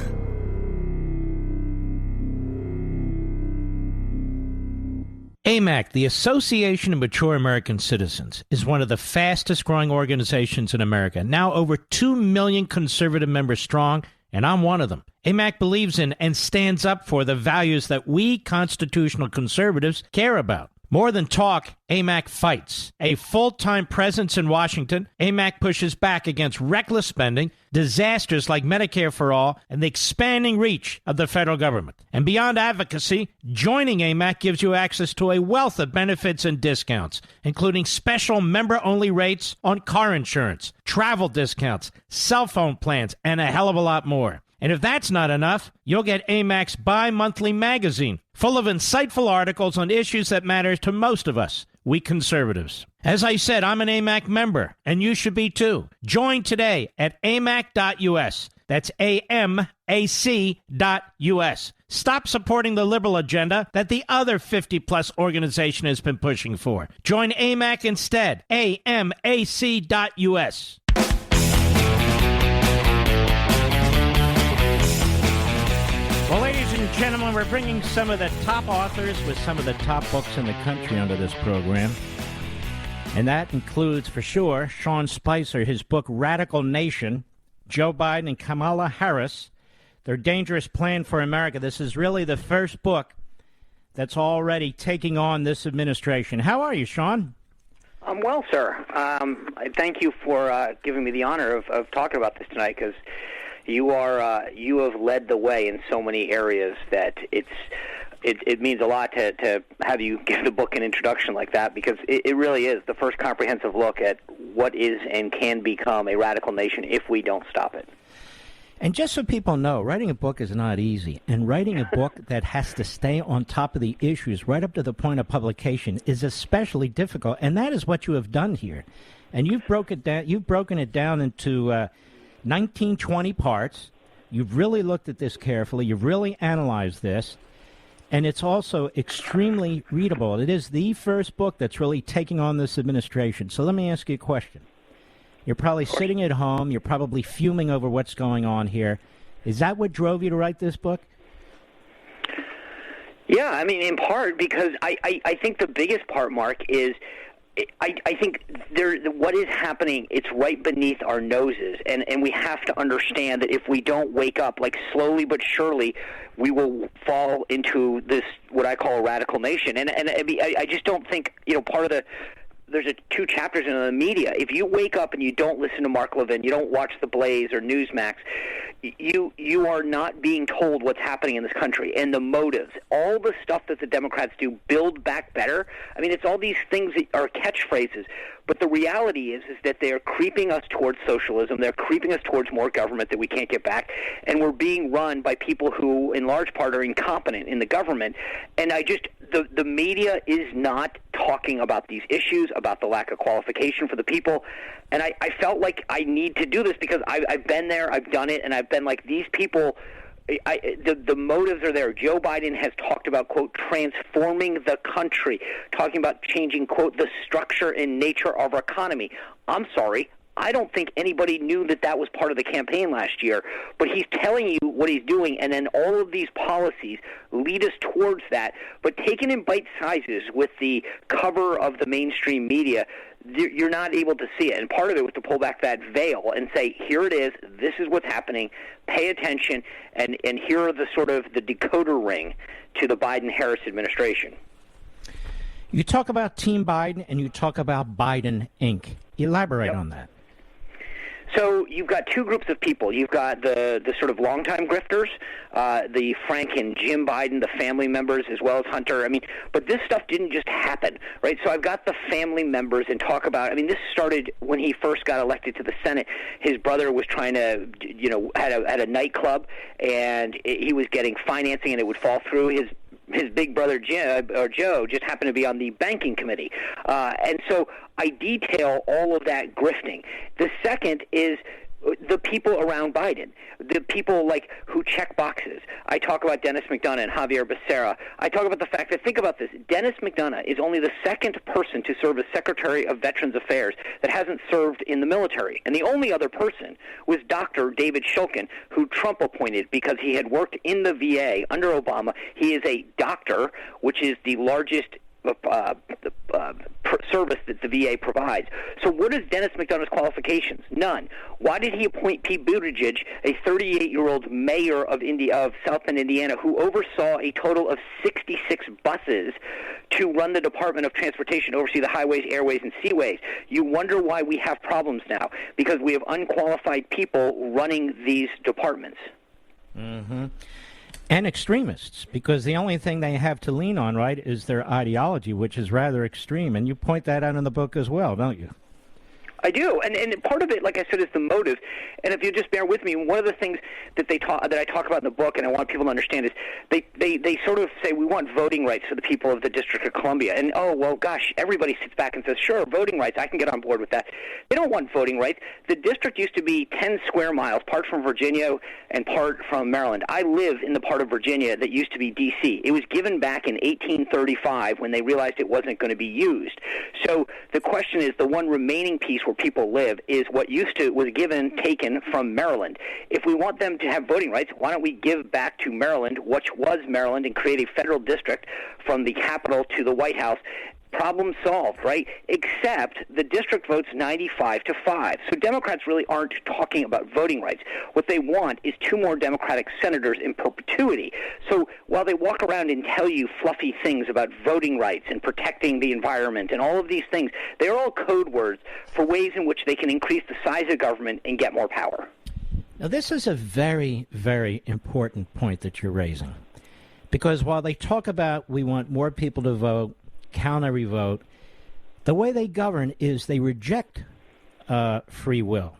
AMAC, the Association of Mature American Citizens, is one of the fastest-growing organizations in America. Now over 2 million conservative members strong, and I'm one of them. AMAC believes in and stands up for the values that we constitutional conservatives care about. More than talk, AMAC fights. A full-time presence in Washington, AMAC pushes back against reckless spending, disasters like Medicare for All, and the expanding reach of the federal government. And beyond advocacy, joining AMAC gives you access to a wealth of benefits and discounts, including special member-only rates on car insurance, travel discounts, cell phone plans, and a hell of a lot more. And if that's not enough, you'll get AMAC's bi-monthly magazine, full of insightful articles on issues that matter to most of us, we conservatives. As I said, I'm an AMAC member, and you should be too. Join today at amac.us. That's AMAC.us. Stop supporting the liberal agenda that the other 50-plus organization has been pushing for. Join AMAC instead. AMAC.us. Well, ladies and gentlemen, we're bringing some of the top authors with some of the top books in the country under this program. And that includes, for sure, Sean Spicer, his book, Radical Nation, Joe Biden and Kamala Harris, Their Dangerous Plan for America. This is really the first book that's already taking on this administration. How are you, Sean? I'm well, sir. I thank you for giving me the honor of talking about this tonight, because you have led the way in so many areas that it means a lot to have you give the book an introduction like that, because it really is the first comprehensive look at what is and can become a radical nation if we don't stop it. And just so people know, writing a book is not easy, and writing a book that has to stay on top of the issues right up to the point of publication is especially difficult, and that is what you have done here. And you've broken it down into 19, 20 parts. You've really looked at this carefully. You've really analyzed this. And it's also extremely readable. It is the first book that's really taking on this administration. So let me ask you a question. You're probably sitting at home. You're probably fuming over what's going on here. Is that what drove you to write this book? Yeah, I mean, in part because I think the biggest part, Mark, is I think what is happening, it's right beneath our noses, and we have to understand that if we don't wake up, like slowly but surely, we will fall into this, what I call a radical nation. And I just don't think, part of there's 2 chapters in the media. If you wake up and you don't listen to Mark Levin, you don't watch The Blaze or Newsmax, you are not being told what's happening in this country and the motives. All the stuff that the Democrats do, Build Back Better. I mean, it's all these things that are catchphrases. But the reality is that they are creeping us towards socialism. They're creeping us towards more government that we can't get back. And we're being run by people who, in large part, are incompetent in the government. And the media is not talking about these issues, about the lack of qualification for the people. And I felt like I need to do this because I've been there, I've done it, and I've been like, these people the motives are there. Joe Biden has talked about, quote, transforming the country, talking about changing, quote, the structure and nature of our economy. I'm sorry. I don't think anybody knew that that was part of the campaign last year, but he's telling you what he's doing, and then all of these policies lead us towards that. But taken in bite sizes with the cover of the mainstream media, you're not able to see it. And part of it was to pull back that veil and say, here it is, this is what's happening, pay attention, and here are the sort of the decoder ring to the Biden-Harris administration. You talk about Team Biden and you talk about Biden, Inc. Elaborate on that. So you've got two groups of people. You've got the sort of longtime grifters, the Frank and Jim Biden, the family members, as well as Hunter. I mean, but this stuff didn't just happen, right? So I've got the family members and talk about, I mean, this started when he first got elected to the Senate. His brother was trying to, had a nightclub, and he was getting financing, and it would fall through. His big brother Joe just happened to be on the banking committee. And so I detail all of that grifting. The second is the people around Biden, the people like who check boxes. I talk about Dennis McDonough and Javier Becerra. I talk about the fact that, think about this, Dennis McDonough is only the second person to serve as Secretary of Veterans Affairs that hasn't served in the military. And the only other person was Dr. David Shulkin, who Trump appointed because he had worked in the VA under Obama. He is a doctor, which is the largest service that the VA provides. So what is Dennis McDonough's qualifications? None. Why did he appoint Pete Buttigieg, a 38-year-old mayor of South Bend, Indiana, who oversaw a total of 66 buses to run the Department of Transportation, oversee the highways, airways, and seaways? You wonder why we have problems now, because we have unqualified people running these departments. Mm-hmm. And extremists, because the only thing they have to lean on, right, is their ideology, which is rather extreme. And you point that out in the book as well, don't you? I do, and part of it, like I said, is the motive. And if you just bear with me, one of the things that I talk about in the book, and I want people to understand, is they sort of say we want voting rights for the people of the District of Columbia. And gosh, everybody sits back and says, sure, voting rights, I can get on board with that. They don't want voting rights. The district used to be 10 square miles, part from Virginia and part from Maryland. I live in the part of Virginia that used to be D.C. It was given back in 1835 when they realized it wasn't going to be used. So the question is, the one remaining piece where people live is what was taken from Maryland. If we want them to have voting rights, why don't we give back to Maryland, which was Maryland, and create a federal district from the Capitol to the White House? Problem solved, right? Except the district votes 95-5. So Democrats really aren't talking about voting rights. What they want is 2 more Democratic senators in perpetuity. So while they walk around and tell you fluffy things about voting rights and protecting the environment and all of these things, they're all code words for ways in which they can increase the size of government and get more power. Now, this is a very, very important point that you're raising. Because while they talk about we want more people to vote, count every vote, the way they govern is they reject free will.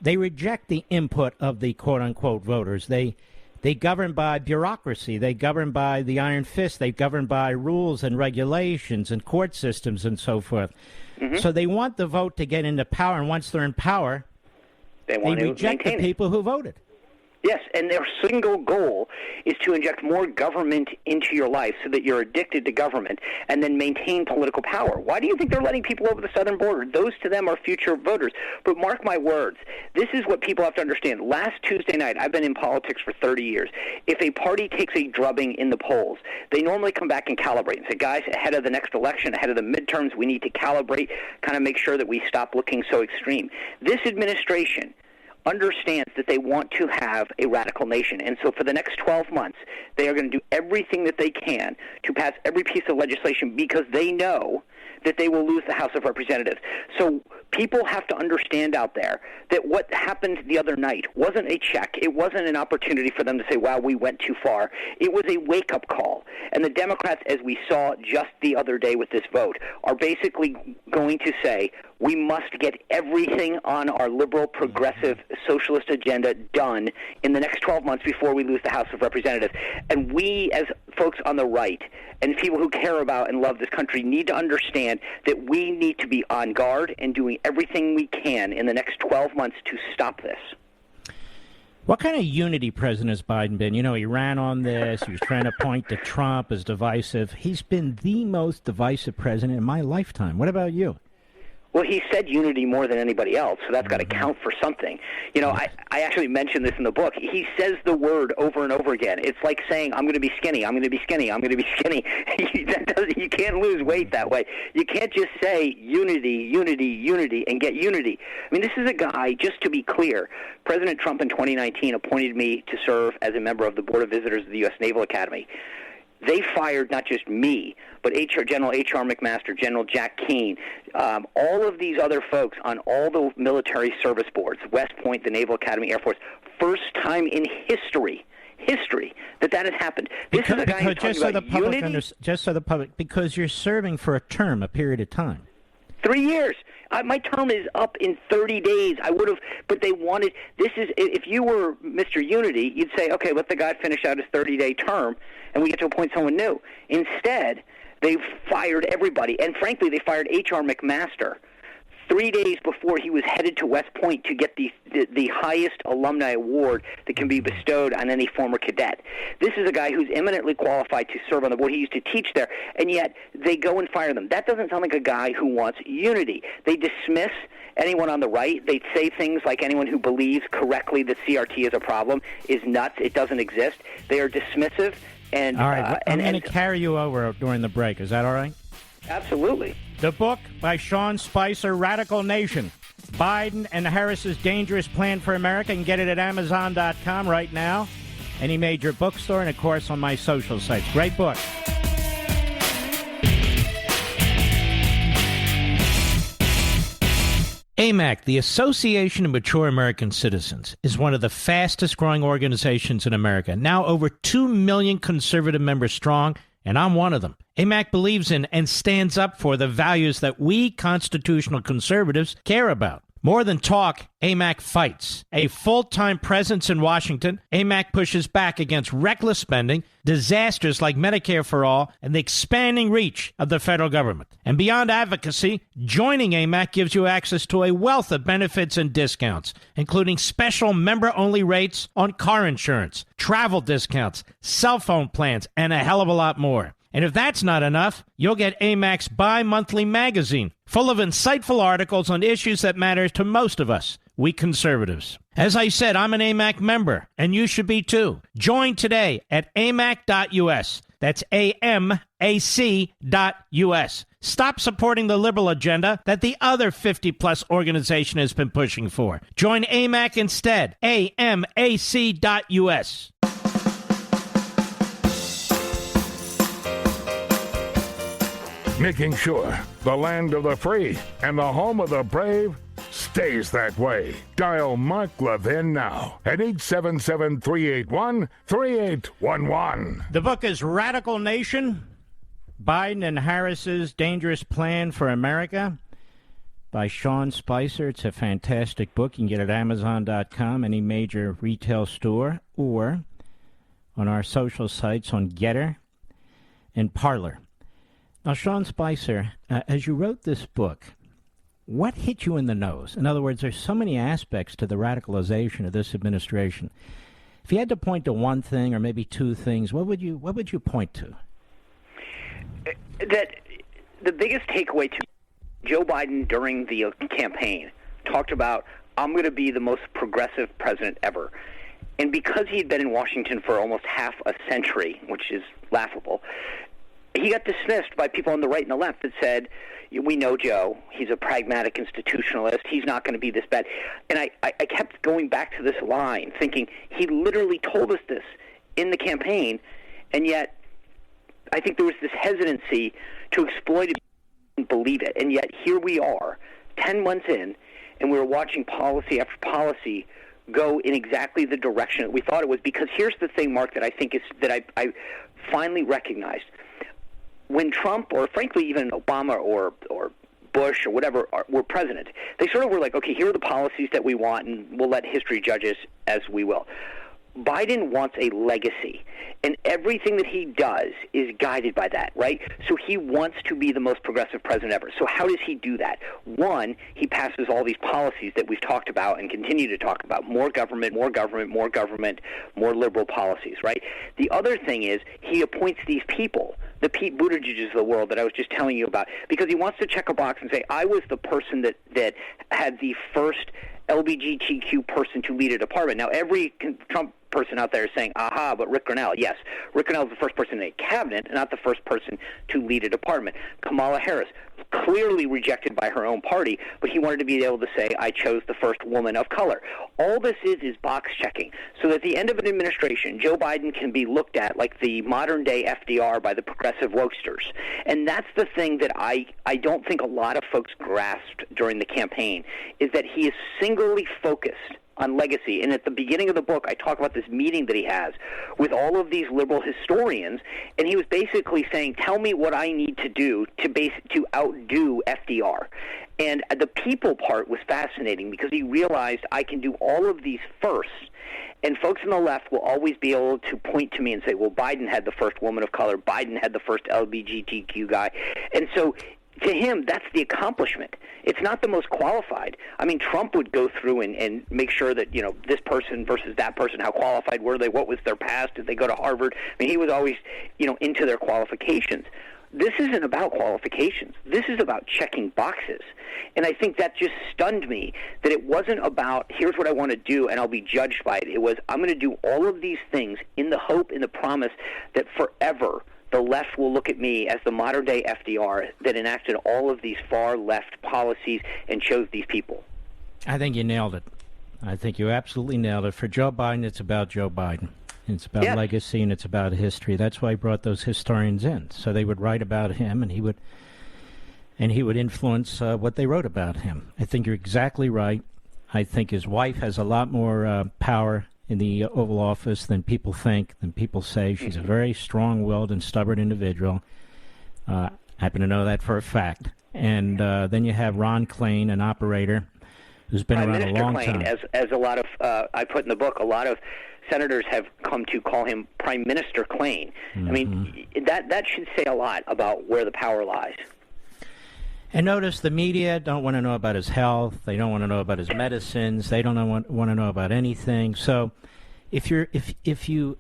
They reject the input of the quote-unquote voters. They govern by bureaucracy. They govern by the iron fist. They govern by rules and regulations and court systems and so forth. Mm-hmm. So they want the vote to get into power, and once they're in power, they reject the people who voted. Yes, and their single goal is to inject more government into your life so that you're addicted to government and then maintain political power. Why do you think they're letting people over the southern border? Those to them are future voters. But mark my words, this is what people have to understand. Last Tuesday night, I've been in politics for 30 years. If a party takes a drubbing in the polls, they normally come back and calibrate and say, guys, ahead of the next election, ahead of the midterms, we need to calibrate, kind of make sure that we stop looking so extreme. This administration understands that they want to have a radical nation. And so for the next 12 months, they are going to do everything that they can to pass every piece of legislation because they know that they will lose the House of Representatives. So people have to understand out there that what happened the other night wasn't a check. It wasn't an opportunity for them to say, wow, we went too far. It was a wake-up call. And the Democrats, as we saw just the other day with this vote, are basically going to say, we must get everything on our liberal, progressive, socialist agenda done in the next 12 months before we lose the House of Representatives. And we, as folks on the right, and people who care about and love this country, need to understand that we need to be on guard and doing everything we can in the next 12 months to stop this. What kind of unity president has Biden been? You know, he ran on this. He was trying to point to Trump as divisive. He's been the most divisive president in my lifetime. What about you? Well, he said unity more than anybody else, so that's got to count for something. You know, I actually mentioned this in the book. He says the word over and over again. It's like saying, I'm going to be skinny, I'm going to be skinny, I'm going to be skinny. You can't lose weight that way. You can't just say unity, unity, unity, and get unity. I mean, this is a guy, just to be clear, President Trump in 2019 appointed me to serve as a member of the Board of Visitors of the U.S. Naval Academy. They fired not just me, but General H.R. McMaster, General Jack Keane, all of these other folks on all the military service boards, West Point, the Naval Academy, Air Force. First time in history that has happened. This is a guy who's talking about unity. Just so the public, because you're serving for a term, a period of time. 3 years. My term is up in 30 days. I would have, but they wanted, if you were Mr. Unity, you'd say, okay, let the guy finish out his 30-day term, and we get to appoint someone new. Instead, they fired everybody, and frankly, they fired H.R. McMaster 3 days before he was headed to West Point to get the highest alumni award that can be bestowed on any former cadet. This is a guy who's eminently qualified to serve on the board. He used to teach there, and yet they go and fire them. That doesn't sound like a guy who wants unity. They dismiss anyone on the right. They say things like anyone who believes correctly that CRT is a problem is nuts. It doesn't exist. They are dismissive. And all right, I'm going to carry you over during the break. Is that all right? Absolutely. The book by Sean Spicer, Radical Nation, Biden and Harris's Dangerous Plan for America. You can get it at Amazon.com right now, any major bookstore, and, of course, on my social sites. Great book. AMAC, the Association of Mature American Citizens, is one of the fastest-growing organizations in America, now over 2 million conservative members strong, and I'm one of them. AMAC believes in and stands up for the values that we constitutional conservatives care about. More than talk, AMAC fights. A full-time presence in Washington, AMAC pushes back against reckless spending, disasters like Medicare for All, and the expanding reach of the federal government. And beyond advocacy, joining AMAC gives you access to a wealth of benefits and discounts, including special member-only rates on car insurance, travel discounts, cell phone plans, and a hell of a lot more. And if that's not enough, you'll get AMAC's bi-monthly magazine, full of insightful articles on issues that matter to most of us, we conservatives. As I said, I'm an AMAC member, and you should be too. Join today at amac.us. That's AMAC.us. Stop supporting the liberal agenda that the other 50-plus organization has been pushing for. Join AMAC instead. AMAC.us. Making sure the land of the free and the home of the brave stays that way. Dial Mark Levin now at 877-381-3811. The book is Radical Nation, Biden and Harris's Dangerous Plan for America by Sean Spicer. It's a fantastic book. You can get it at Amazon.com, any major retail store, or on our social sites on Getter and Parler. Now, Sean Spicer, as you wrote this book, what hit you in the nose? In other words, there's so many aspects to the radicalization of this administration. If you had to point to one thing or maybe two things, what would you point to? That the biggest takeaway to Joe Biden during the campaign talked about, I'm going to be the most progressive president ever. And because he had been in Washington for almost half a century, which is laughable, he got dismissed by people on the right and the left that said, we know Joe, he's a pragmatic institutionalist, he's not going to be this bad. And I kept going back to this line, thinking, he literally told us this in the campaign, and yet I think there was this hesitancy to exploit it and believe it. And yet here we are, 10 months in, and we're watching policy after policy go in exactly the direction that we thought it was. Because here's the thing, Mark, that I think is that I finally recognized. When Trump, or frankly even Obama or Bush or whatever were president, they sort of were like, okay, here are the policies that we want, and we'll let history judge us as we will. Biden wants a legacy, and everything that he does is guided by that, right? So he wants to be the most progressive president ever. So how does he do that? One, he passes all these policies that we've talked about and continue to talk about: more government, more government, more government, more liberal policies, right? The other thing is he appoints these people, the Pete Buttigiegs of the world that I was just telling you about, because he wants to check a box and say, I was the person that had the first LGBTQ person to lead a department. Now, every Trump person out there is saying, aha, but Rick Grinnell. Yes, Rick Grinnell is the first person in a cabinet, not the first person to lead a department. Kamala Harris, clearly rejected by her own party, but he wanted to be able to say, I chose the first woman of color. All this is box checking. So that at the end of an administration, Joe Biden can be looked at like the modern-day FDR by the progressive wokesters. And that's the thing that I don't think a lot of folks grasped during the campaign, is that he is singularly focused on legacy. And at the beginning of the book, I talk about this meeting that he has with all of these liberal historians, and he was basically saying, tell me what I need to do to outdo FDR. And the people part was fascinating because he realized I can do all of these first, and folks on the left will always be able to point to me and say, well, Biden had the first woman of color, Biden had the first LGBTQ guy. And so to him, that's the accomplishment. It's not the most qualified. I mean, Trump would go through and make sure that, you know, this person versus that person, how qualified were they, what was their past, did they go to Harvard? I mean, he was always, you know, into their qualifications. This isn't about qualifications. This is about checking boxes. And I think that just stunned me, that it wasn't about, here's what I want to do and I'll be judged by it. It was, I'm going to do all of these things in the hope, in the promise that forever the left will look at me as the modern-day FDR that enacted all of these far-left policies and chose these people. I think you nailed it. I think you absolutely nailed it. For Joe Biden, it's about Joe Biden. It's about legacy and it's about history. That's why he brought those historians in, so they would write about him and he would influence what they wrote about him. I think you're exactly right. I think his wife has a lot more power in the Oval Office than people think, than people say. She's a very strong-willed and stubborn individual. Happen to know that for a fact. And then you have Ron Klain, an operator who's been around a long time. As a lot of, I put in the book, a lot of senators have come to call him Prime Minister Klain. I mean, that should say a lot about where the power lies. And notice the media don't want to know about his health. They don't want to know about his medicines. They don't want to know about anything. So if you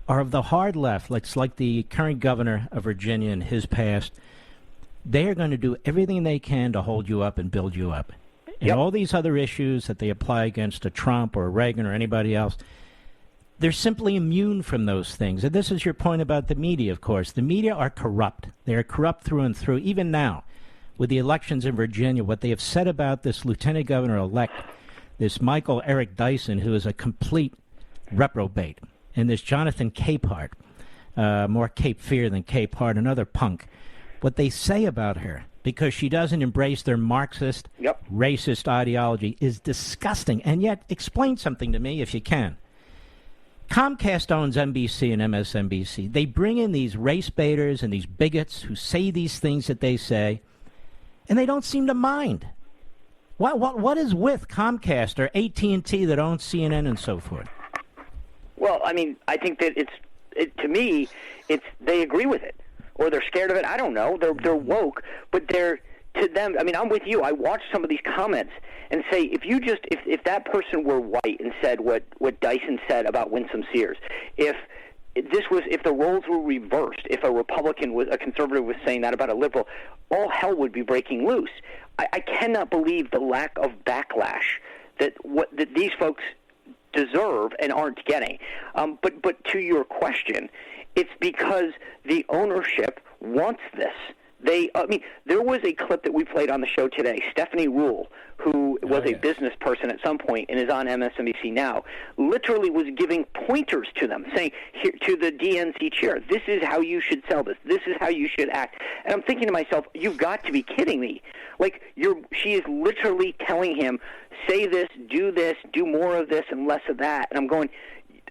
are of the hard left, like the current governor of Virginia in his past, they are going to do everything they can to hold you up and build you up. And all these other issues that they apply against a Trump or a Reagan or anybody else, they're simply immune from those things. And this is your point about the media, of course. The media are corrupt. They are corrupt through and through, even now. With the elections in Virginia, what they have said about this lieutenant governor-elect, this Michael Eric Dyson, who is a complete reprobate, and this Jonathan Capehart, more Cape Fear than Capehart, another punk, what they say about her, because she doesn't embrace their Marxist, racist ideology, is disgusting. And yet, explain something to me if you can. Comcast owns NBC and MSNBC. They bring in these race baiters and these bigots who say these things that they say, and they don't seem to mind. What is with Comcast or AT&T that owns CNN and so forth? Well, I mean, I think that to me, they agree with it, or they're scared of it. I don't know. They're woke, but to them. I mean, I'm with you. I watched some of these comments and say, if that person were white and said what Dyson said about Winsome Sears, if the roles were reversed, if a conservative was saying that about a liberal, all hell would be breaking loose. I cannot believe the lack of backlash that these folks deserve and aren't getting. But to your question, it's because the ownership wants this. There was a clip that we played on the show today. Stephanie Ruhle, who was a business person at some point and is on MSNBC now, literally was giving pointers to them, saying, here, to the DNC chair, this is how you should sell this. This is how you should act. And I'm thinking to myself, you've got to be kidding me. Like, she is literally telling him, say this, do more of this and less of that. And I'm going,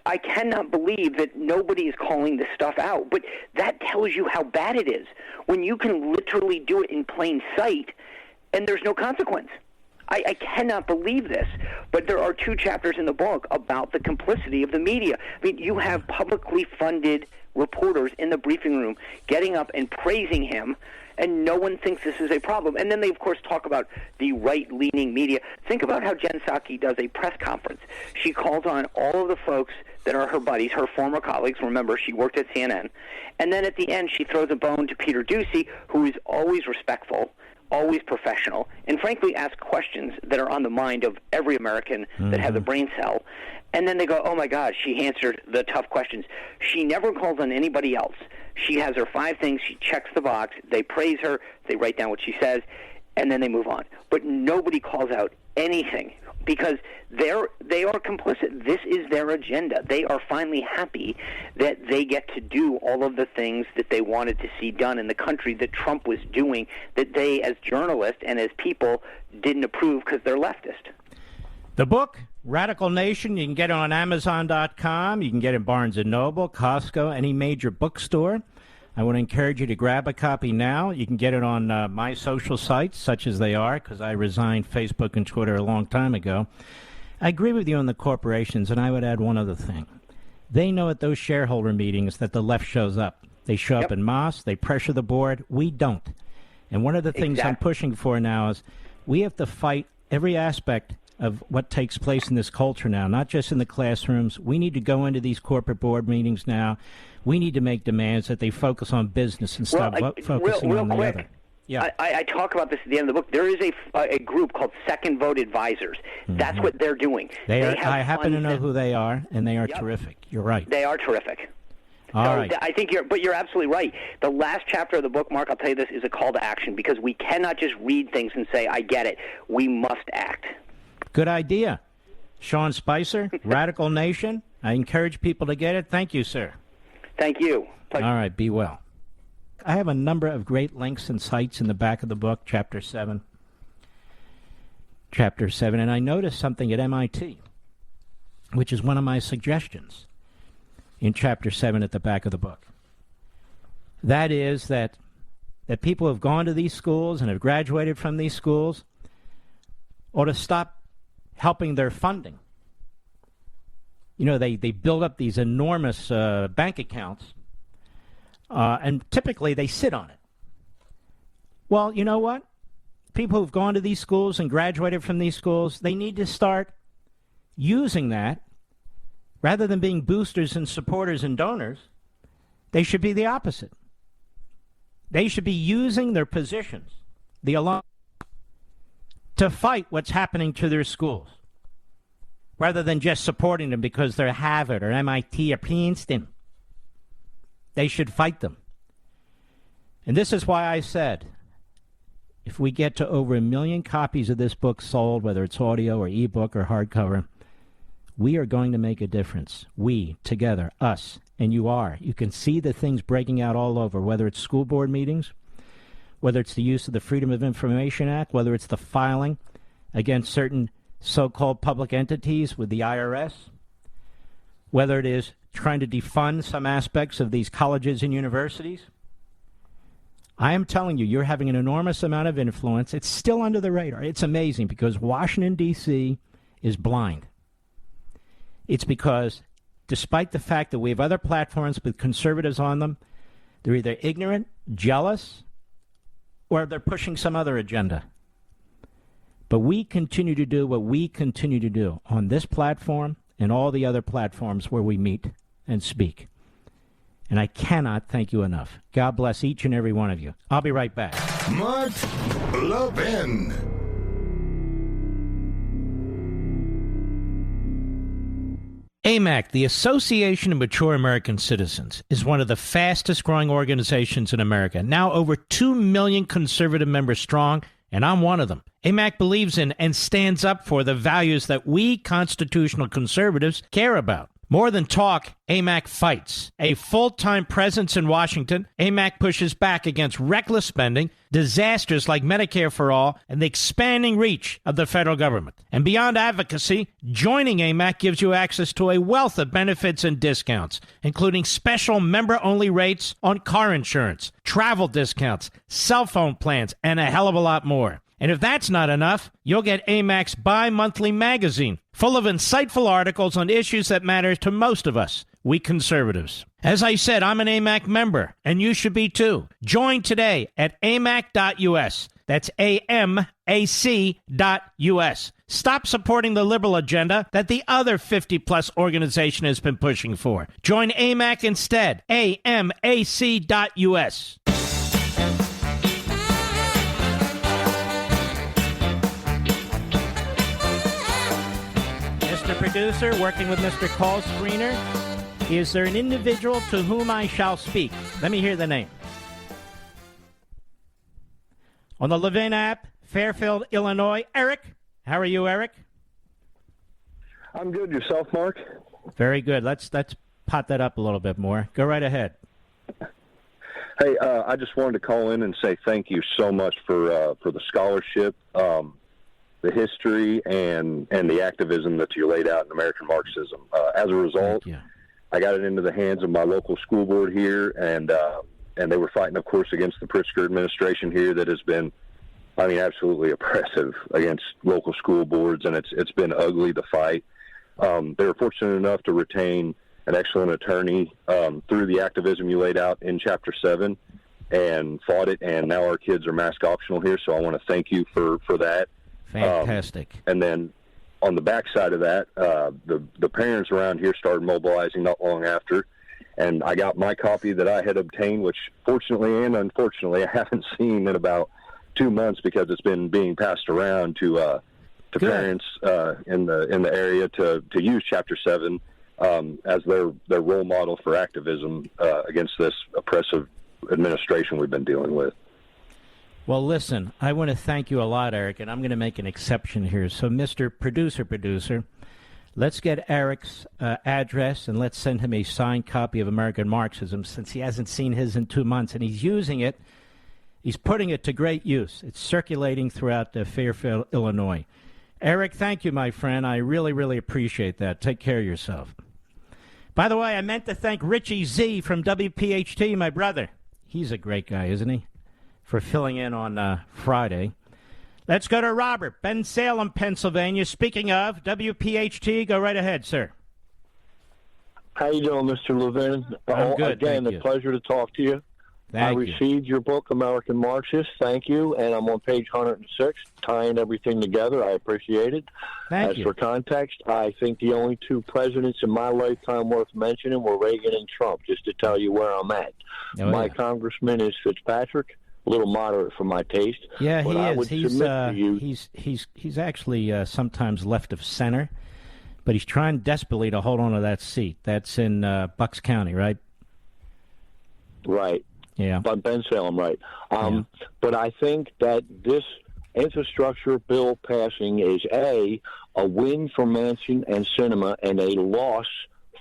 I cannot believe that nobody is calling this stuff out. But that tells you how bad it is when you can literally do it in plain sight and there's no consequence. I cannot believe this. But there are 2 chapters in the book about the complicity of the media. I mean, you have publicly funded reporters in the briefing room getting up and praising him, and no one thinks this is a problem. And then they, of course, talk about the right-leaning media. Think about how Jen Psaki does a press conference. She calls on all of the folks that are her buddies, her former colleagues. Remember, she worked at CNN. And then at the end, she throws a bone to Peter Doocy, who is always respectful, always professional, and frankly asks questions that are on the mind of every American that has a brain cell. And then they go, oh, my God, she answered the tough questions. She never calls on anybody else. She has her 5 things. She checks the box. They praise her. They write down what she says, and then they move on. But nobody calls out anything because they are complicit. This is their agenda. They are finally happy that they get to do all of the things that they wanted to see done in the country that Trump was doing, that they, as journalists and as people, didn't approve because they're leftist. The book, Radical Nation, you can get it on Amazon.com. You can get it in Barnes & Noble, Costco, any major bookstore. I want to encourage you to grab a copy now. You can get it on my social sites, such as they are, because I resigned Facebook and Twitter a long time ago. I agree with you on the corporations, and I would add one other thing. They know at those shareholder meetings that the left shows up. They show up en masse. They pressure the board. We don't. And one of the things I'm pushing for now is we have to fight every aspect of what takes place in this culture now, not just in the classrooms. We need to go into these corporate board meetings now. We need to make demands that they focus on business and stop focusing on the other. Yeah, I talk about this at the end of the book. There is a group called Second Vote Advisors. That's what they're doing. I happen to know who they are, and they are terrific. You're right. They are terrific. All right. I think you're absolutely right. The last chapter of the book, Mark, I'll tell you this, is a call to action because we cannot just read things and say, I get it. We must act. Good idea. Sean Spicer, Radical Nation. I encourage people to get it. Thank you, sir. Thank you. Pleasure. All right, be well. I have a number of great links and sites in the back of the book, Chapter 7. Chapter 7, and I noticed something at MIT, which is one of my suggestions in Chapter 7 at the back of the book. That is that people who have gone to these schools and have graduated from these schools ought to stop helping their funding. You know, they build up these enormous bank accounts, and typically they sit on it. Well, you know what? People who've gone to these schools and graduated from these schools, they need to start using that. Rather than being boosters and supporters and donors, they should be the opposite. They should be using their positions, the alumni, to fight what's happening to their schools, rather than just supporting them because they're Harvard or MIT or Princeton. They should fight them. And this is why I said, if we get to over 1 million copies of this book sold, whether it's audio or ebook or hardcover, we are going to make a difference. We, together, us, and you are. You can see the things breaking out all over, whether it's school board meetings, whether it's the use of the Freedom of Information Act, whether it's the filing against certain so-called public entities with the IRS, whether it is trying to defund some aspects of these colleges and universities. I am telling you, you're having an enormous amount of influence. It's still under the radar. It's amazing because Washington, D.C. is blind. It's because despite the fact that we have other platforms with conservatives on them, they're either ignorant, jealous, or they're pushing some other agenda. But we continue to do what we continue to do on this platform and all the other platforms where we meet and speak. And I cannot thank you enough. God bless each and every one of you. I'll be right back. Mark Levin. AMAC, the Association of Mature American Citizens, is one of the fastest growing organizations in America. Now over 2 million conservative members strong, and I'm one of them. AMAC believes in and stands up for the values that we constitutional conservatives care about. More than talk, AMAC fights. A full-time presence in Washington, AMAC pushes back against reckless spending, disasters like Medicare for All, and the expanding reach of the federal government. And beyond advocacy, joining AMAC gives you access to a wealth of benefits and discounts, including special member-only rates on car insurance, travel discounts, cell phone plans, and a hell of a lot more. And if that's not enough, you'll get AMAC's bi-monthly magazine, full of insightful articles on issues that matter to most of us, we conservatives. As I said, I'm an AMAC member, and you should be too. Join today at amac.us. That's AMAC.us. Stop supporting the liberal agenda that the other 50-plus organization has been pushing for. Join AMAC instead. AMAC.us. Mr. Producer, working with Mr. Call Screener, is there an individual to whom I shall speak? Let me hear the name. On the ləʻvɪn app, Fairfield, Illinois. Eric, how are you, Eric? I'm good. Yourself, Mark? Very good. Let's pot that up a little bit more. Go right ahead. Hey, I just wanted to call in and say thank you so much for the scholarship, the history, and the activism that you laid out in American Marxism. As a result, I got it into the hands of my local school board here, and they were fighting, of course, against the Pritzker administration here that has been, I mean, absolutely oppressive against local school boards, and it's been ugly to fight. They were fortunate enough to retain an excellent attorney through the activism you laid out in Chapter 7 and fought it, and now our kids are mask optional here, so I want to thank you for that. Fantastic. And then on the backside of that, the parents around here started mobilizing not long after, and I got my copy that I had obtained, which fortunately and unfortunately I haven't seen in about 2 months because it's been being passed around to parents in the area to use Chapter 7 as their role model for activism against this oppressive administration we've been dealing with. Well, listen, I want to thank you a lot, Eric, and I'm going to make an exception here. So, Mr. Producer, let's get Eric's address and let's send him a signed copy of American Marxism since he hasn't seen his in 2 months, and he's using it. He's putting it to great use. It's circulating throughout Fairfield, Illinois. Eric, thank you, my friend. I really, really appreciate that. Take care of yourself. By the way, I meant to thank Richie Z from WPHT, my brother. He's a great guy, isn't he? For filling in on Friday. Let's go to Robert, Bensalem, Pennsylvania. Speaking of WPHT, go right ahead, sir. How you doing, Mr. Levin? I'm good, again, thank a pleasure to talk to you. Thank I you. received your book, American Marxist. Thank you. And I'm on page 106, tying everything together. I appreciate it. Thank you. For context, I think the only two presidents in my lifetime worth mentioning were Reagan and Trump, just to tell you where I'm at. My congressman is Fitzpatrick. A little moderate for my taste. Yeah, but I would he's submit to you, he's actually sometimes left of center, but he's trying desperately to hold on to that seat. That's in Bucks County, right? Right. Yeah. But Bensalem, right. But I think that this infrastructure bill passing is a win for Manchin and Sinema and a loss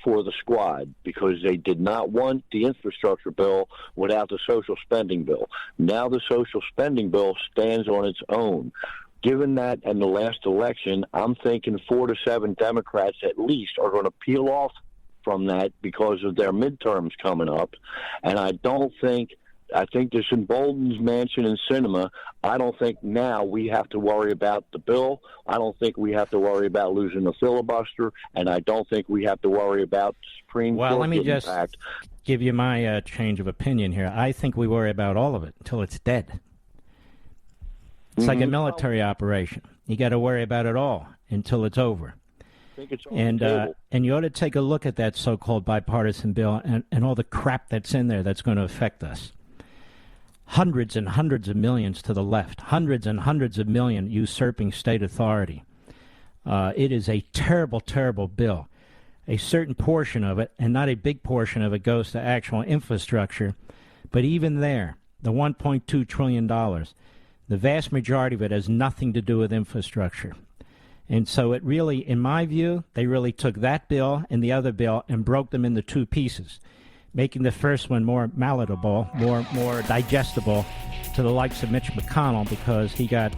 for the squad because they did not want the infrastructure bill without the social spending bill. Now the social spending bill stands on its own. Given that in the last election, I'm thinking 4 to 7 Democrats at least are going to peel off from that because of their midterms coming up. And I think this emboldens Manchin and Sinema. I don't think now we have to worry about the bill. I don't think we have to worry about losing the filibuster, and I don't think we have to worry about the Supreme Court. Well, let me just impact. give you my change of opinion here. I think we worry about all of it until it's dead. It's like a military operation. You got to worry about it all until it's over. I think it's on the table. And you ought to take a look at that so-called bipartisan bill and all the crap that's in there that's going to affect us. Hundreds and hundreds of millions to the left, hundreds and hundreds of million usurping state authority. It is a terrible, terrible bill. A certain portion of it, and not a big portion of it, goes to actual infrastructure. But even there, the $1.2 trillion, the vast majority of it has nothing to do with infrastructure. And so it really, in my view, they really took that bill and the other bill and broke them into two pieces, making the first one more palatable, more digestible to the likes of Mitch McConnell because he got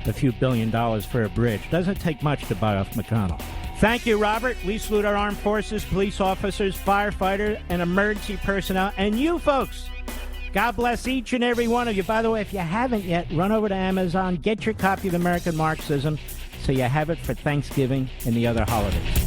a few $1 billion for a bridge. Doesn't take much to buy off McConnell. Thank you, Robert. We salute our armed forces, police officers, firefighters, and emergency personnel, and you folks God bless each and every one of you. By the way, if you haven't yet, run over to Amazon, get your copy of American Marxism so you have it for Thanksgiving and the other holidays.